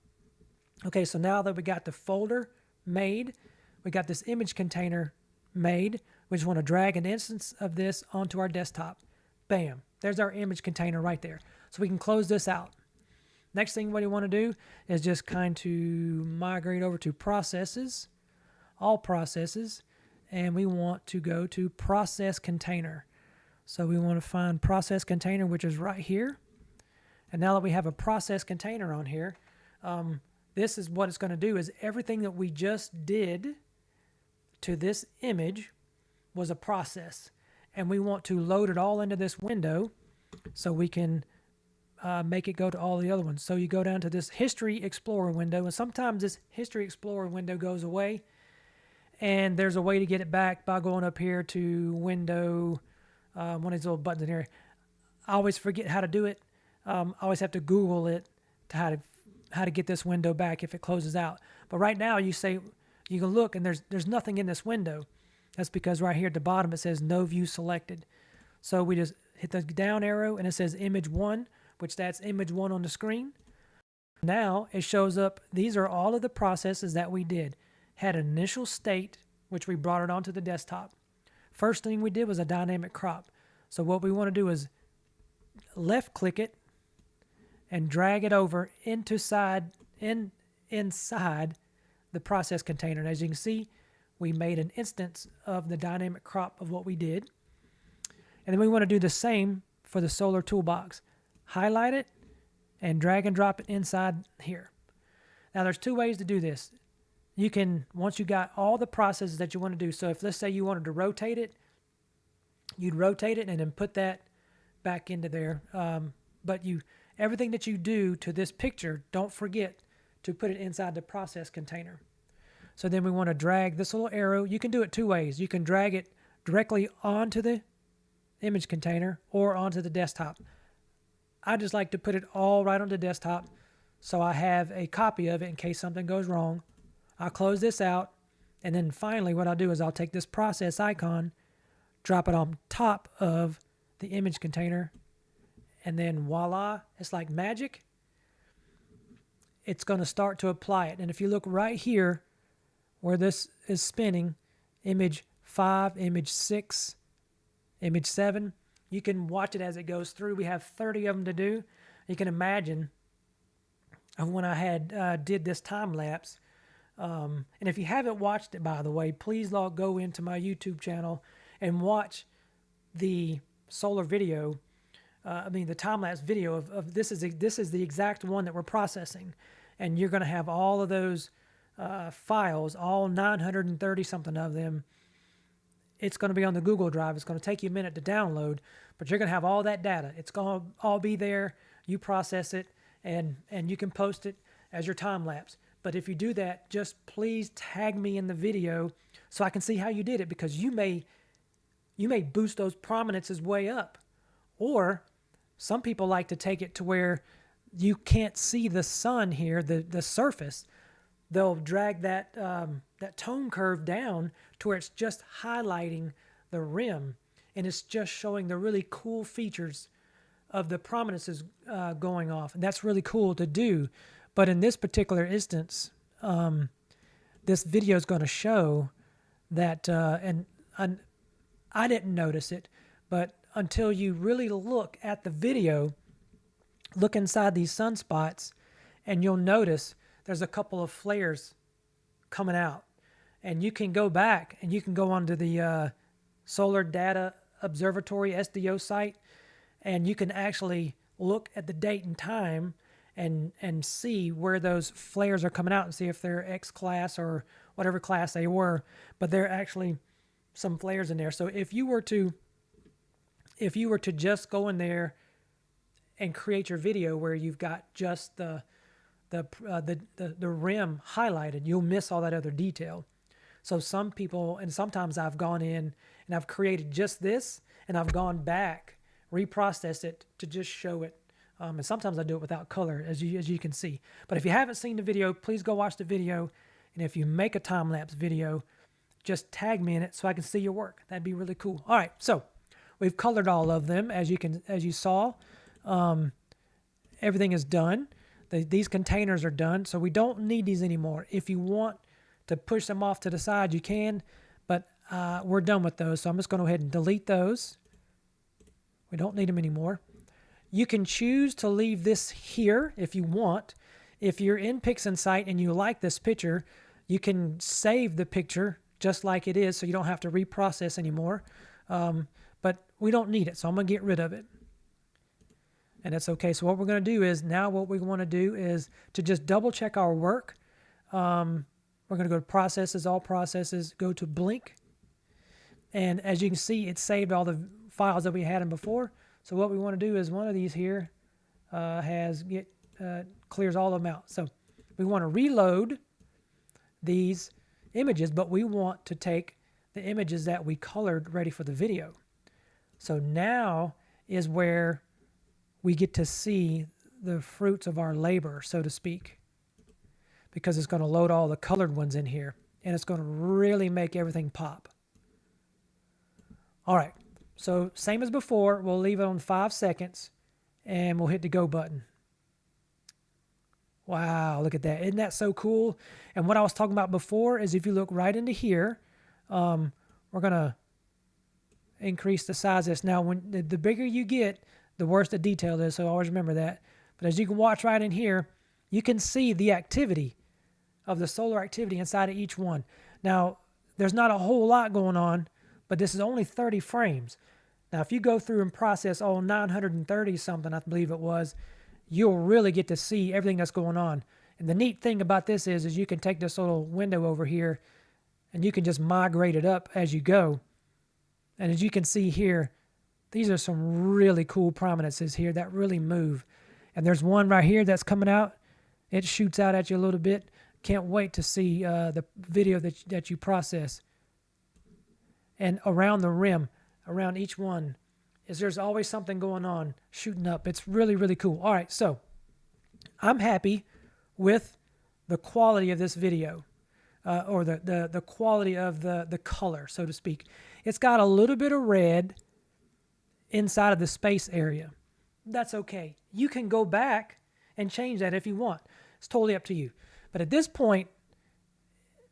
Okay, so now that we got the folder made, we got this image container made, we just want to drag an instance of this onto our desktop. Bam, there's our image container right there. So we can close this out. Next thing what you want to do is just kind of migrate over to processes, all processes, and we want to go to process container. So we want to find process container, which is right here. And now that we have a process container on here, this is what it's going to do is everything that we just did to this image was a process. And we want to load it all into this window so we can make it go to all the other ones. So you go down to this History Explorer window, and sometimes this History Explorer window goes away, and there's a way to get it back by going up here to window, one of these little buttons in here. I always forget how to do it. I always have to Google it to how to get this window back if it closes out. But right now you can look and there's nothing in this window. That's because right here at the bottom it says no view selected. So we just hit the down arrow and it says image 1, which that's image 1 on the screen. Now it shows up, these are all of the processes that we did. Had an initial state, which we brought it onto the desktop. First thing we did was a dynamic crop. So what we want to do is left click it and drag it over inside the process container. And as you can see, we made an instance of the dynamic crop of what we did. And then we want to do the same for the Solar Toolbox. Highlight it and drag and drop it inside here. Now there's two ways to do this. You can, once you got all the processes that you want to do, so if let's say you wanted to rotate it, you'd rotate it and then put that back into there. But everything that you do to this picture, don't forget to put it inside the process container. So then we want to drag this little arrow. You can do it two ways. You can drag it directly onto the image container or onto the desktop. I just like to put it all right on the desktop so I have a copy of it in case something goes wrong. I'll close this out, and then finally what I'll do is I'll take this process icon, drop it on top of the image container, and then voila, it's like magic. It's going to start to apply it. And if you look right here where this is spinning, image 5, image 6, image 7, you can watch it as it goes through. We have 30 of them to do. You can imagine when I had did this time lapse. And if you haven't watched it, by the way, please go into my YouTube channel and watch the solar video. The time-lapse video of this is the exact one that we're processing, and you're going to have all of those files, all 930 something of them. It's going to be on the Google Drive. It's going to take you a minute to download, but you're going to have all that data. It's going to all be there. You process it, and you can post it as your time lapse. But if you do that, just please tag me in the video so I can see how you did it, because you may boost those prominences way up. Or some people like to take it to where you can't see the sun here, the surface. They'll drag that tone curve down to where it's just highlighting the rim, and it's just showing the really cool features of the prominences going off. And that's really cool to do. But in this particular instance, this video is going to show that, and I didn't notice it, but until you really look at the video, look inside these sunspots and you'll notice there's a couple of flares coming out. And you can go back and you can go onto the Solar Data Observatory SDO site, and you can actually look at the date and time and see where those flares are coming out and see if they're X class or whatever class they were. But there are actually some flares in there. So if you were to just go in there and create your video where you've got just the rim highlighted, you'll miss all that other detail. So some people, and sometimes I've gone in and I've created just this, and I've gone back, reprocessed it to just show it. And sometimes I do it without color, as you can see. But if you haven't seen the video, please go watch the video. And if you make a time-lapse video, just tag me in it so I can see your work. That'd be really cool. All right, so we've colored all of them, as you saw. Everything is done. These containers are done, so we don't need these anymore. If you want to push them off to the side, you can, but we're done with those. So I'm just going to go ahead and delete those. We don't need them anymore. You can choose to leave this here if you want. If you're in PixInsight and you like this picture, you can save the picture just like it is so you don't have to reprocess anymore. But we don't need it, so I'm going to get rid of it. And that's okay. So what we're going to do is, now what we want to do is to just double check our work. We're going to go to Processes, All Processes, go to Blink. And as you can see, it saved all the files that we had in before. So what we want to do is one of these here clears all of them out. So we want to reload these images, but we want to take the images that we colored ready for the video. So now is where we get to see the fruits of our labor, so to speak, because it's going to load all the colored ones in here, and it's going to really make everything pop. All right, so same as before, we'll leave it on 5 seconds, and we'll hit the go button. Wow, look at that. Isn't that so cool? And what I was talking about before is if you look right into here, we're going to increase the size of this. Now, when the bigger you get, the worse the detail is, so always remember that. But as you can watch right in here, you can see the activity of the solar activity inside of each one. Now, there's not a whole lot going on, but this is only 30 frames. Now, if you go through and process all 930 something, I believe it was, you'll really get to see everything that's going on. And the neat thing about this is you can take this little window over here and you can just migrate it up as you go. And as you can see here, these are some really cool prominences here that really move. And there's one right here that's coming out. It shoots out at you a little bit. Can't wait to see the video that you process. And around the rim, around each one, there's always something going on, shooting up. It's really, really cool. All right, so I'm happy with the quality of this video, or the quality of the color, so to speak. It's got a little bit of red inside of the space area. That's okay. You can go back and change that if you want. It's totally up to you. But at this point,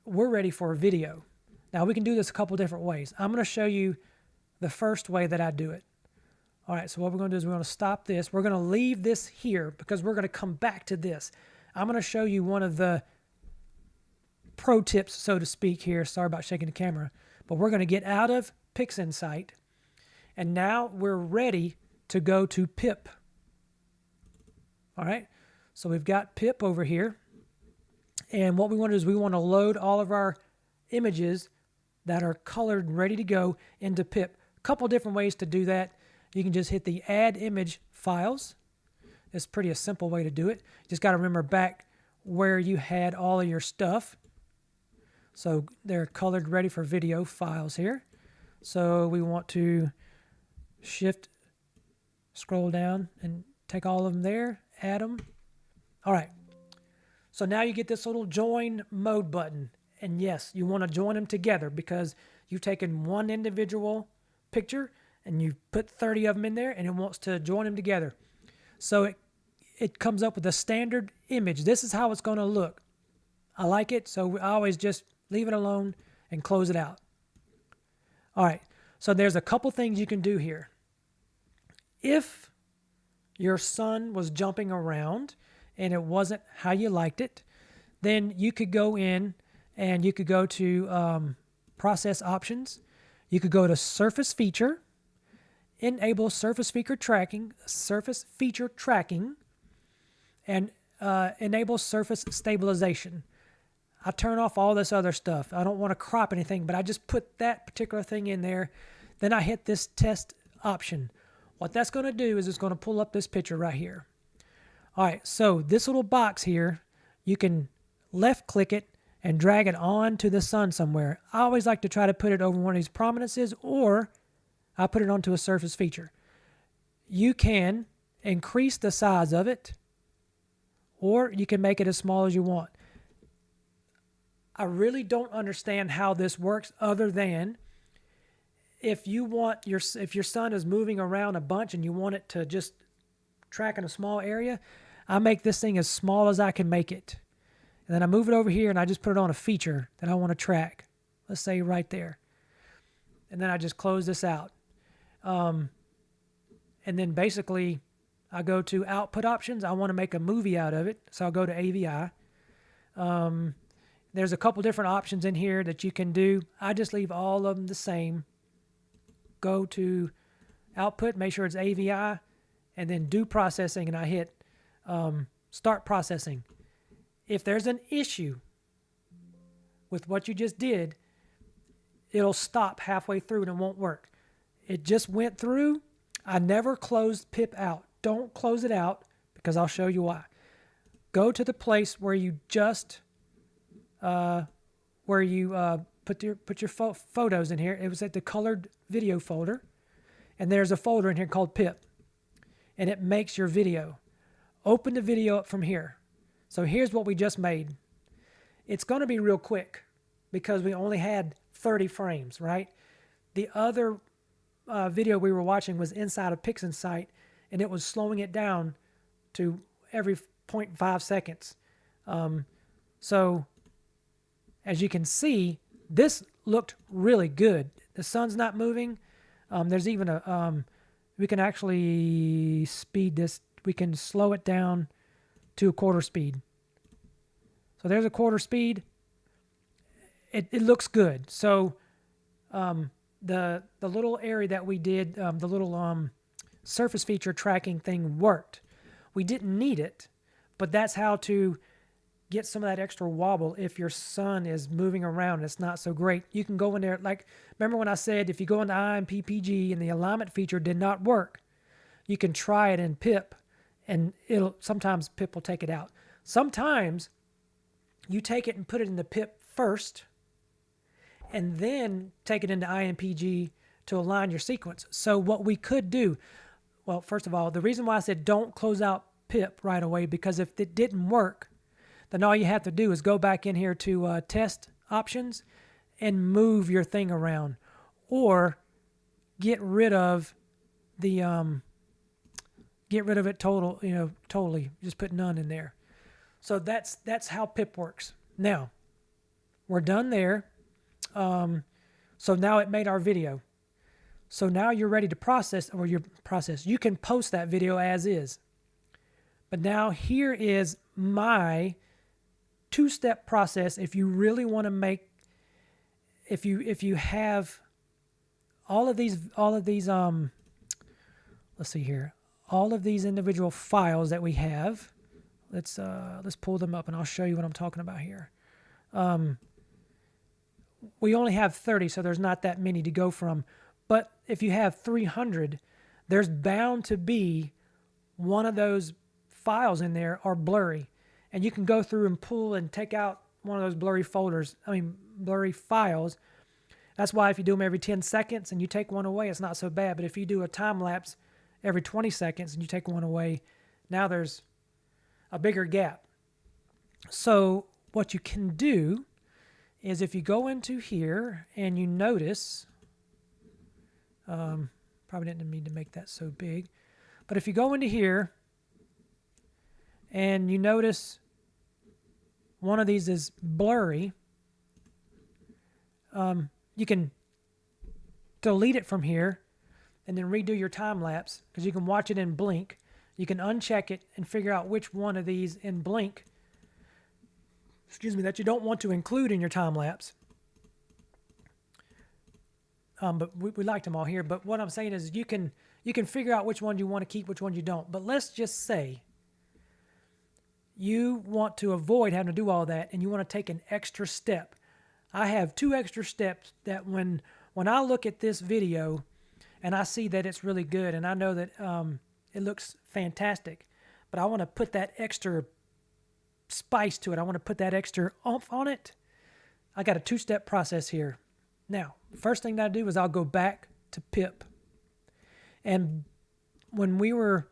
we're ready for a video. Now, we can do this a couple different ways. I'm going to show you the first way that I do it. All right, so what we're going to do is we're going to stop this. We're going to leave this here because we're going to come back to this. I'm going to show you one of the pro tips, so to speak, here. Sorry about shaking the camera. But we're going to get out of PixInsight, and now we're ready to go to Pip. All right, so we've got Pip over here. And what we want to do is we want to load all of our images that are colored and ready to go into Pip. A couple different ways to do that. You can just hit the Add Image Files. It's pretty a simple way to do it. Just got to remember back where you had all of your stuff. So they're colored ready for video files here. So we want to scroll down and take all of them there, add them. All right. So now you get this little join mode button. And yes, you want to join them together because you've taken one individual picture and you put 30 of them in there and it wants to join them together. So it comes up with a standard image. This is how it's going to look. I like it, so I always just leave it alone and close it out. All right, so there's a couple things you can do here. If your sun was jumping around and it wasn't how you liked it, then you could go in and you could go to process options. You could go to surface feature, enable surface feature tracking, and enable surface stabilization. I turn off all this other stuff. I don't want to crop anything, but I just put that particular thing in there. Then I hit this test option. What that's going to do is it's going to pull up this picture right here. All right, so this little box here, you can left click it and drag it onto the sun somewhere. I always like to try to put it over one of these prominences, or I put it onto a surface feature. You can increase the size of it, or you can make it as small as you want. I really don't understand how this works, other than if you want if your sun is moving around a bunch and you want it to just track in a small area, I make this thing as small as I can make it. And then I move it over here and I just put it on a feature that I want to track. Let's say right there. And then I just close this out. And then basically I go to output options. I want to make a movie out of it, so I'll go to AVI. There's a couple different options in here that you can do. I just leave all of them the same. Go to output, make sure it's AVI, and then do processing, and I hit start processing. If there's an issue with what you just did, it'll stop halfway through and it won't work. It just went through. I never closed PIP out. Don't close it out, because I'll show you why. Go to the place where you just put your photos in here. It was at the colored video folder, and there's a folder in here called PIP, and it makes your video. Open the video up from here. So here's what we just made. It's going to be real quick because we only had 30 frames, right? The other video we were watching was inside of PixInsight, and it was slowing it down to every 0.5 seconds. So as you can see, this looked really good. The sun's not moving. There's even we can actually speed this. We can slow it down to a quarter speed. So there's a quarter speed. It looks good. So the little area that we did, the little surface feature tracking thing worked. We didn't need it, but that's how to get some of that extra wobble if your sun is moving around and it's not so great. You can go in there, like, remember when I said if you go into IMPPG and the alignment feature did not work, you can try it in PIP, and sometimes PIP will take it out. Sometimes you take it and put it in the PIP first, and then take it into IMPG to align your sequence. So what we could do, well, first of all, the reason why I said don't close out PIP right away, because if it didn't work, then all you have to do is go back in here to test options and move your thing around, or get rid of the totally. Just put none in there. So that's how PIP works. Now we're done there. So now it made our video. So now you're ready to process, you can post that video as is. But now here is my two-step process. If you really want to make, if you have all of these, let's see here, all of these individual files that we have, let's pull them up and I'll show you what I'm talking about here. We only have 30, so there's not that many to go from. But if you have 300, there's bound to be one of those files in there are blurry. And you can go through and pull and take out one of those blurry files. That's why if you do them every 10 seconds and you take one away, it's not so bad. But if you do a time lapse every 20 seconds and you take one away, now there's a bigger gap. So what you can do is if you go into here and you notice, probably didn't mean to make that so big, but if you go into here and you notice one of these is blurry, you can delete it from here and then redo your time lapse, because you can watch it in blink. You can uncheck it and figure out which one of these in blink, that you don't want to include in your time lapse. But we liked them all here. But what I'm saying is you can figure out which one you want to keep, which one you don't. But let's just say you want to avoid having to do all that and you want to take an extra step. I have 2 extra steps that when I look at this video and I see that it's really good and I know that it looks fantastic, but I want to put that extra spice to it. I want to put that extra oomph on it. I got a 2-step process here. Now, first thing that I do is I'll go back to PIP. And when we were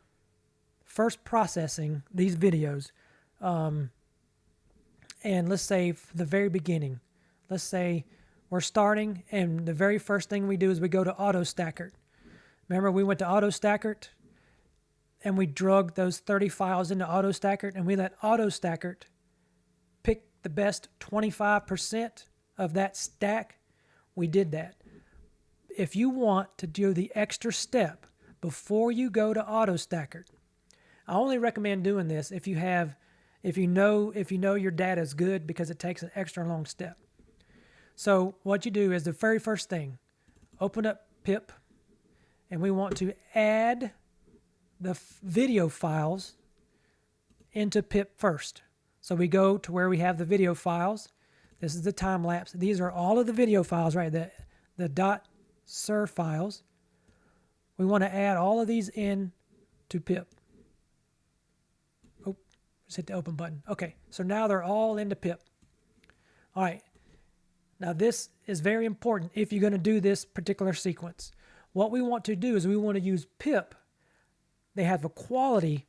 first processing these videos, and let's say the very beginning, let's say we're starting and the very first thing we do is we go to Autostakkert. Remember, we went to Autostakkert and we drug those 30 files into Autostakkert and we let Autostakkert pick the best 25% of that stack. We did that. If you want to do the extra step before you go to Autostakkert, I only recommend doing this if you know your data is good, because it takes an extra long step. So what you do is the very first thing, open up PIP, and we want to add the video files into PIP first. So we go to where we have the video files. This is the time lapse. These are all of the video files, right? The .sir files. We want to add all of these in to PIP. Oh, just hit the open button. Okay, so now they're all into PIP. All right. Now this is very important if you're going to do this particular sequence. What we want to do is we want to use PIP. They have a quality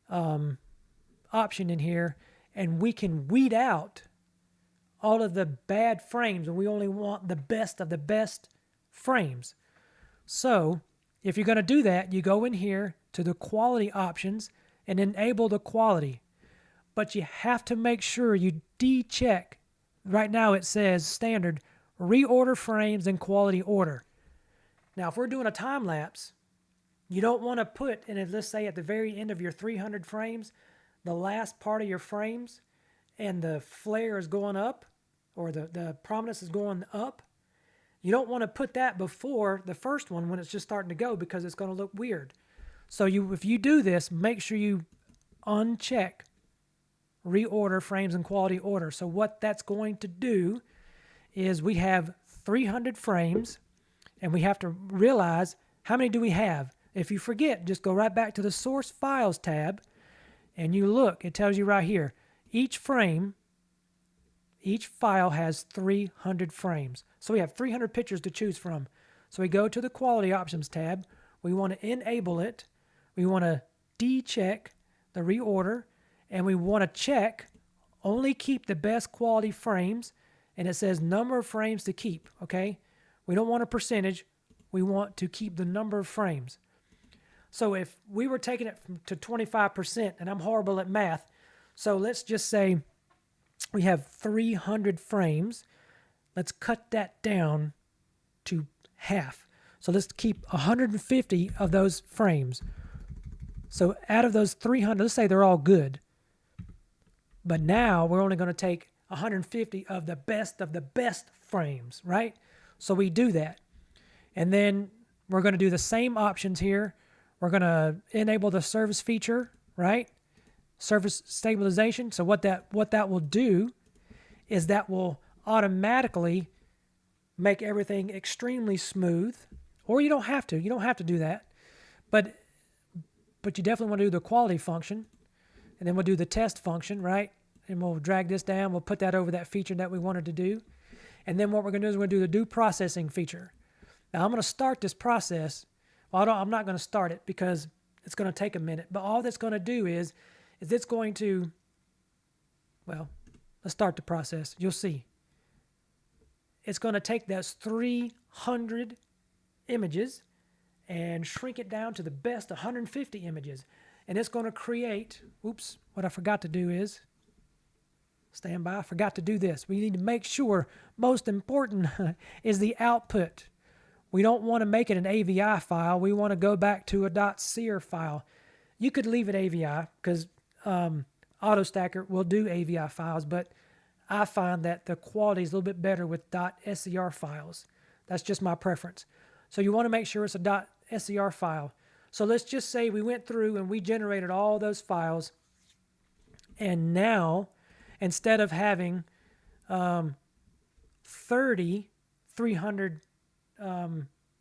option in here, and we can weed out all of the bad frames, and we only want the best of the best frames. So if you're going to do that, you go in here to the quality options and enable the quality. But you have to make sure you de-check. Right now it says standard reorder frames in quality order. Now if we're doing a time lapse, you don't want to put, and let's say at the very end of your 300 frames, the last part of your frames and the flare is going up, or the prominence is going up. You don't want to put that before the first one when it's just starting to go, because it's going to look weird. So if you do this, make sure you uncheck reorder frames in quality order. So what that's going to do is we have 300 frames, and we have to realize how many do we have. If you forget, just go right back to the Source Files tab, and you look. It tells you right here, each file has 300 frames. So we have 300 pictures to choose from. So we go to the Quality Options tab. We want to enable it. We want to de-check the reorder, and we want to check only keep the best quality frames, and it says number of frames to keep, okay? We don't want a percentage. We want to keep the number of frames. So if we were taking it to 25%, and I'm horrible at math, so let's just say we have 300 frames. Let's cut that down to half. So let's keep 150 of those frames. So out of those 300, let's say they're all good. But now we're only going to take 150 of the best frames, right? So we do that. And then we're going to do the same options here. We're going to enable the service feature, right? Service stabilization. So what that will do is that will automatically make everything extremely smooth. Or you don't have to. You don't have to do that. But you definitely want to do the quality function. And then we'll do the test function, right? And we'll drag this down. We'll put that over that feature that we wanted to do. And then what we're going to do is we're going to do the do processing feature. Now I'm going to start this process. Well, I'm not going to start it because it's going to take a minute. But all that's going to do is it's going to, well, let's start the process. You'll see. It's going to take those 300 images and shrink it down to the best 150 images. And it's going to create, oops, what I forgot to do is, stand by, I forgot to do this. We need to make sure, most important is the output. We don't want to make it an AVI file. We want to go back to a .sir file. You could leave it AVI because Autostakkert will do AVI files, but I find that the quality is a little bit better with .ser files. That's just my preference. So you want to make sure it's a .ser file. So let's just say we went through and we generated all those files, and now instead of having 30 300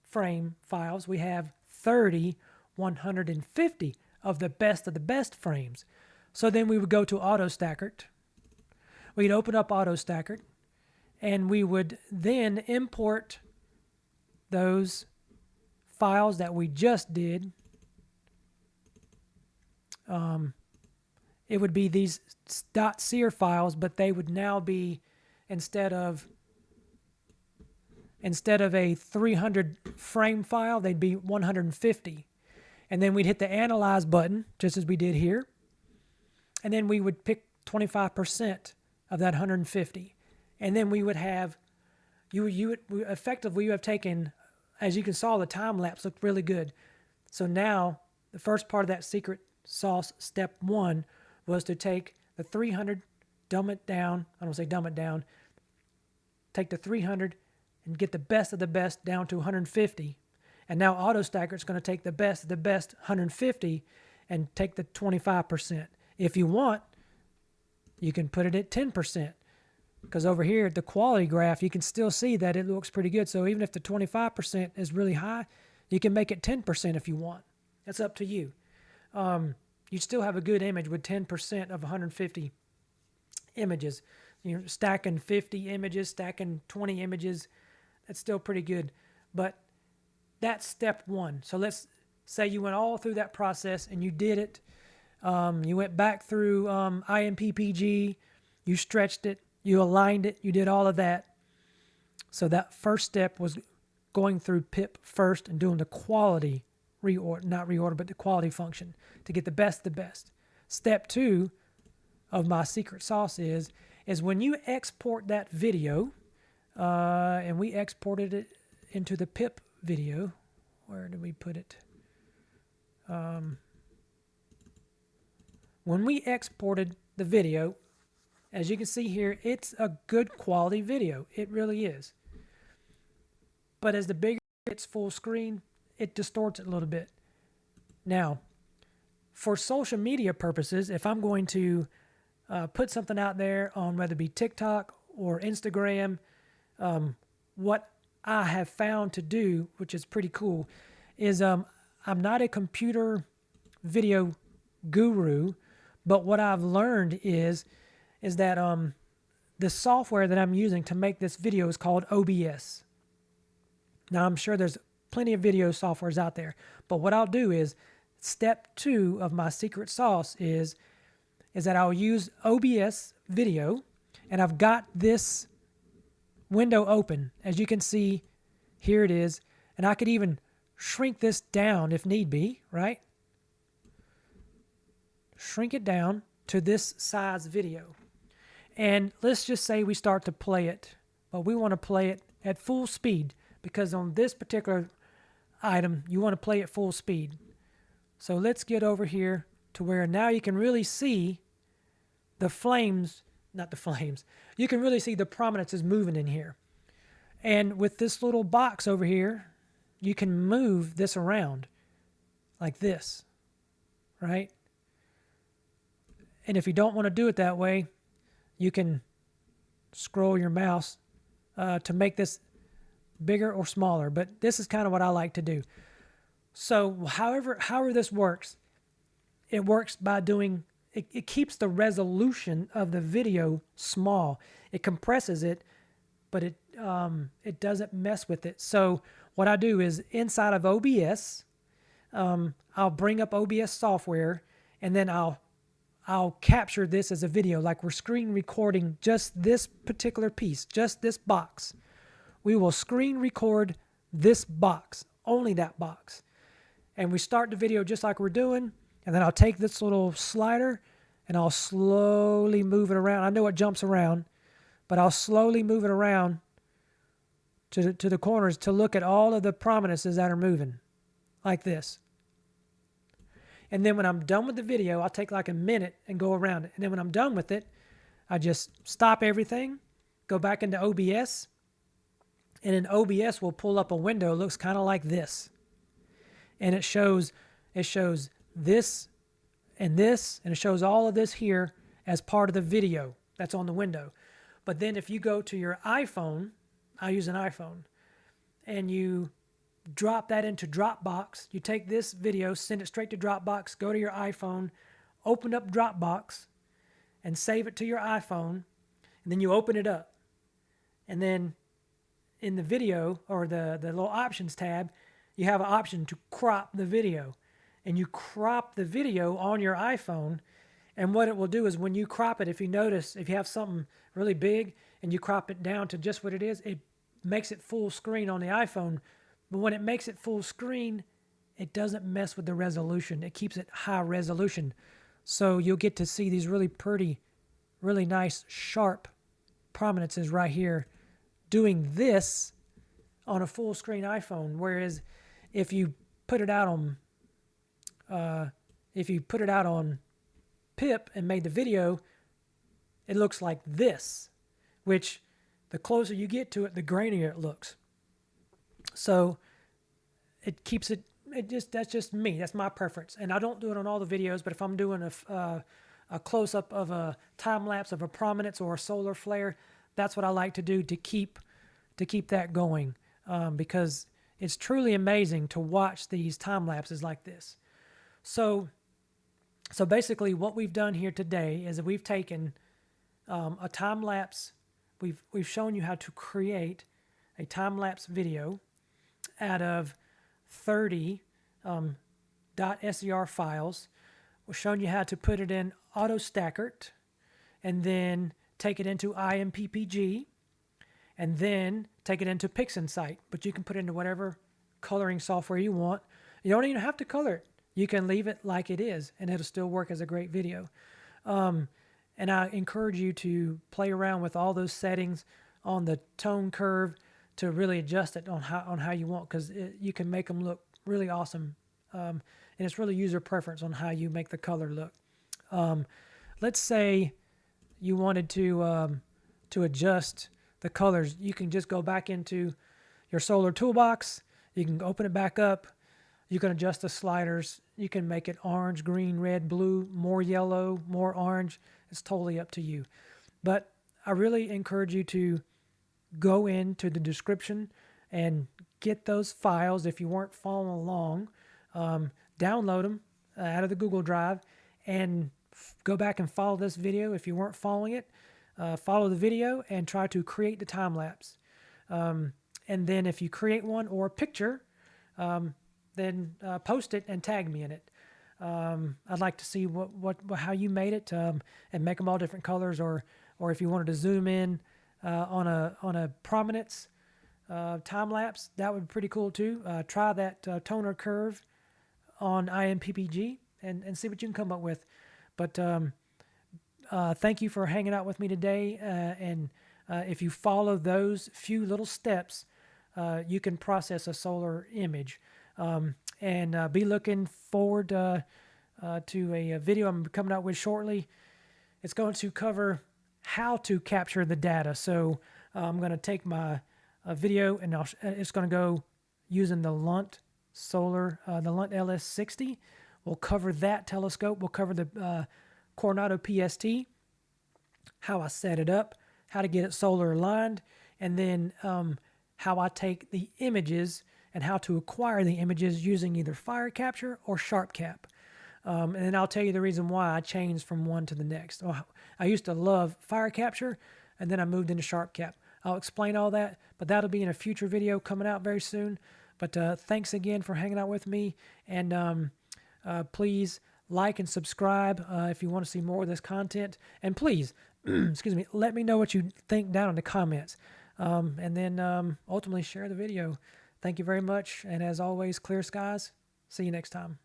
frame files, we have 30 150 of the best frames. So then we would go to Autostakkert. We'd open up Autostakkert, and we would then import those files that we just did. It would be these .ser files, but they would now be, instead of a 300 frame file, they'd be 150. And then we'd hit the Analyze button, just as we did here. And then we would pick 25% of that 150. And then we would have, you have taken, as you can saw, the time lapse looked really good. So now the first part of that secret sauce, step 1, was to take the 300, dumb it down. I don't say dumb it down. Take the 300 and get the best of the best down to 150. And now Autostakkert's going to take the best of the best 150 and take the 25%. If you want, you can put it at 10%. Because over here at the quality graph, you can still see that it looks pretty good. So even if the 25% is really high, you can make it 10% if you want. That's up to you. You still have a good image with 10% of 150 images. You're stacking 50 images, stacking 20 images. That's still pretty good. But that's step 1. So let's say you went all through that process and you did it. You went back through IMPPG, you stretched it, you aligned it, you did all of that. So that first step was going through pip first and doing the quality reorder, not reorder, but the quality function to get the best of the best. Step 2 of my secret sauce is when you export that video, and we exported it into the pip video. Where did we put it? When we exported the video, as you can see here, it's a good quality video. It really is. But as the bigger it's full screen, it distorts it a little bit. Now, for social media purposes, if I'm going to put something out there on whether it be TikTok or Instagram, what I have found to do, which is pretty cool, is I'm not a computer video guru, but what I've learned is that the software that I'm using to make this video is called OBS. Now, I'm sure there's plenty of video softwares out there, but what I'll do is step 2 of my secret sauce is that I'll use OBS video, and I've got this window open. As you can see, here it is, and I could even shrink this down if need be, right? Shrink it down to this size video. And let's just say we start to play it, but we want to play it at full speed because on this particular item, you want to play at full speed. So let's get over here to where now you can really see the flames, not the flames, you can really see the prominences moving in here. And with this little box over here, you can move this around like this, right? And if you don't want to do it that way, you can scroll your mouse to make this bigger or smaller. But this is kind of what I like to do. So however this works, it works by doing, it keeps the resolution of the video small. It compresses it, but it doesn't mess with it. So what I do is inside of OBS, I'll bring up OBS software, and then I'll capture this as a video, like we're screen recording just this particular piece, just this box. We will screen record this box, only that box. And we start the video just like we're doing, and then I'll take this little slider and I'll slowly move it around. I know it jumps around, but I'll slowly move it around to the corners to look at all of the prominences that are moving, like this. And then when I'm done with the video, I'll take like a minute and go around it. And then when I'm done with it, I just stop everything, go back into OBS, and in OBS we'll pull up a window. It looks kind of like this. And it shows this, and it shows all of this here as part of the video that's on the window. But then if you go to your iPhone, I use an iPhone, and you drop that into Dropbox, you take this video, send it straight to Dropbox, go to your iPhone, open up Dropbox, and save it to your iPhone, and then you open it up. And then in the video, or the little options tab, you have an option to crop the video. And you crop the video on your iPhone, and what it will do is when you crop it, if you notice, if you have something really big and you crop it down to just what it is, it makes it full screen on the iPhone. But when it makes it full screen, it doesn't mess with the resolution. It keeps it high resolution. So you'll get to see these really pretty, really nice, sharp prominences right here doing this on a full screen iPhone. Whereas if you put it out on PIP and made the video, it looks like this, which the closer you get to it, the grainier it looks. So it keeps it, that's just me. That's my preference. And I don't do it on all the videos, but if I'm doing a close-up of a time lapse of a prominence or a solar flare, that's what I like to do to keep that going, because it's truly amazing to watch these time lapses like this. So basically what we've done here today is that we've taken a time lapse. We've shown you how to create a time lapse video out of 30 .ser files. We've shown you how to put it in Autostakkert and then take it into IMPPG and then take it into PixInsight. But you can put it into whatever coloring software you want. You don't even have to color it. You can leave it like it is, and it'll still work as a great video. And I encourage you to play around with all those settings on the tone curve to really adjust it on how you want, because you can make them look really awesome. And it's really user preference on how you make the color look. Let's say you wanted to adjust the colors. You can just go back into your solar toolbox. You can open it back up. You can adjust the sliders. You can make it orange, green, red, blue, more yellow, more orange. It's totally up to you. But I really encourage you to go into the description and get those files if you weren't following along. Download them out of the Google Drive and go back and follow this video. If you weren't following it, follow the video and try to create the time lapse. And then if you create one or a picture, then post it and tag me in it. I'd like to see how you made it, and make them all different colors, or if you wanted to zoom in on a prominence time lapse, that would be pretty cool too. Try that toner curve on IMPPG and see what you can come up with. But thank you for hanging out with me today. And if you follow those few little steps, you can process a solar image. And be looking forward to a video I'm coming out with shortly. It's going to cover how to capture the data. So I'm going to take my video and it's going to go using the Lunt the Lunt LS60. We'll cover that telescope. We'll cover the Coronado PST, how I set it up, how to get it solar aligned, and then how I take the images and how to acquire the images using either fire capture or SharpCap. And then I'll tell you the reason why I changed from one to the next. I used to love fire capture, and then I moved into SharpCap. I'll explain all that, but that'll be in a future video coming out very soon. But thanks again for hanging out with me, and please like and subscribe if you want to see more of this content. And please, excuse me, let me know what you think down in the comments, and then ultimately share the video. Thank you very much, and as always, clear skies. See you next time.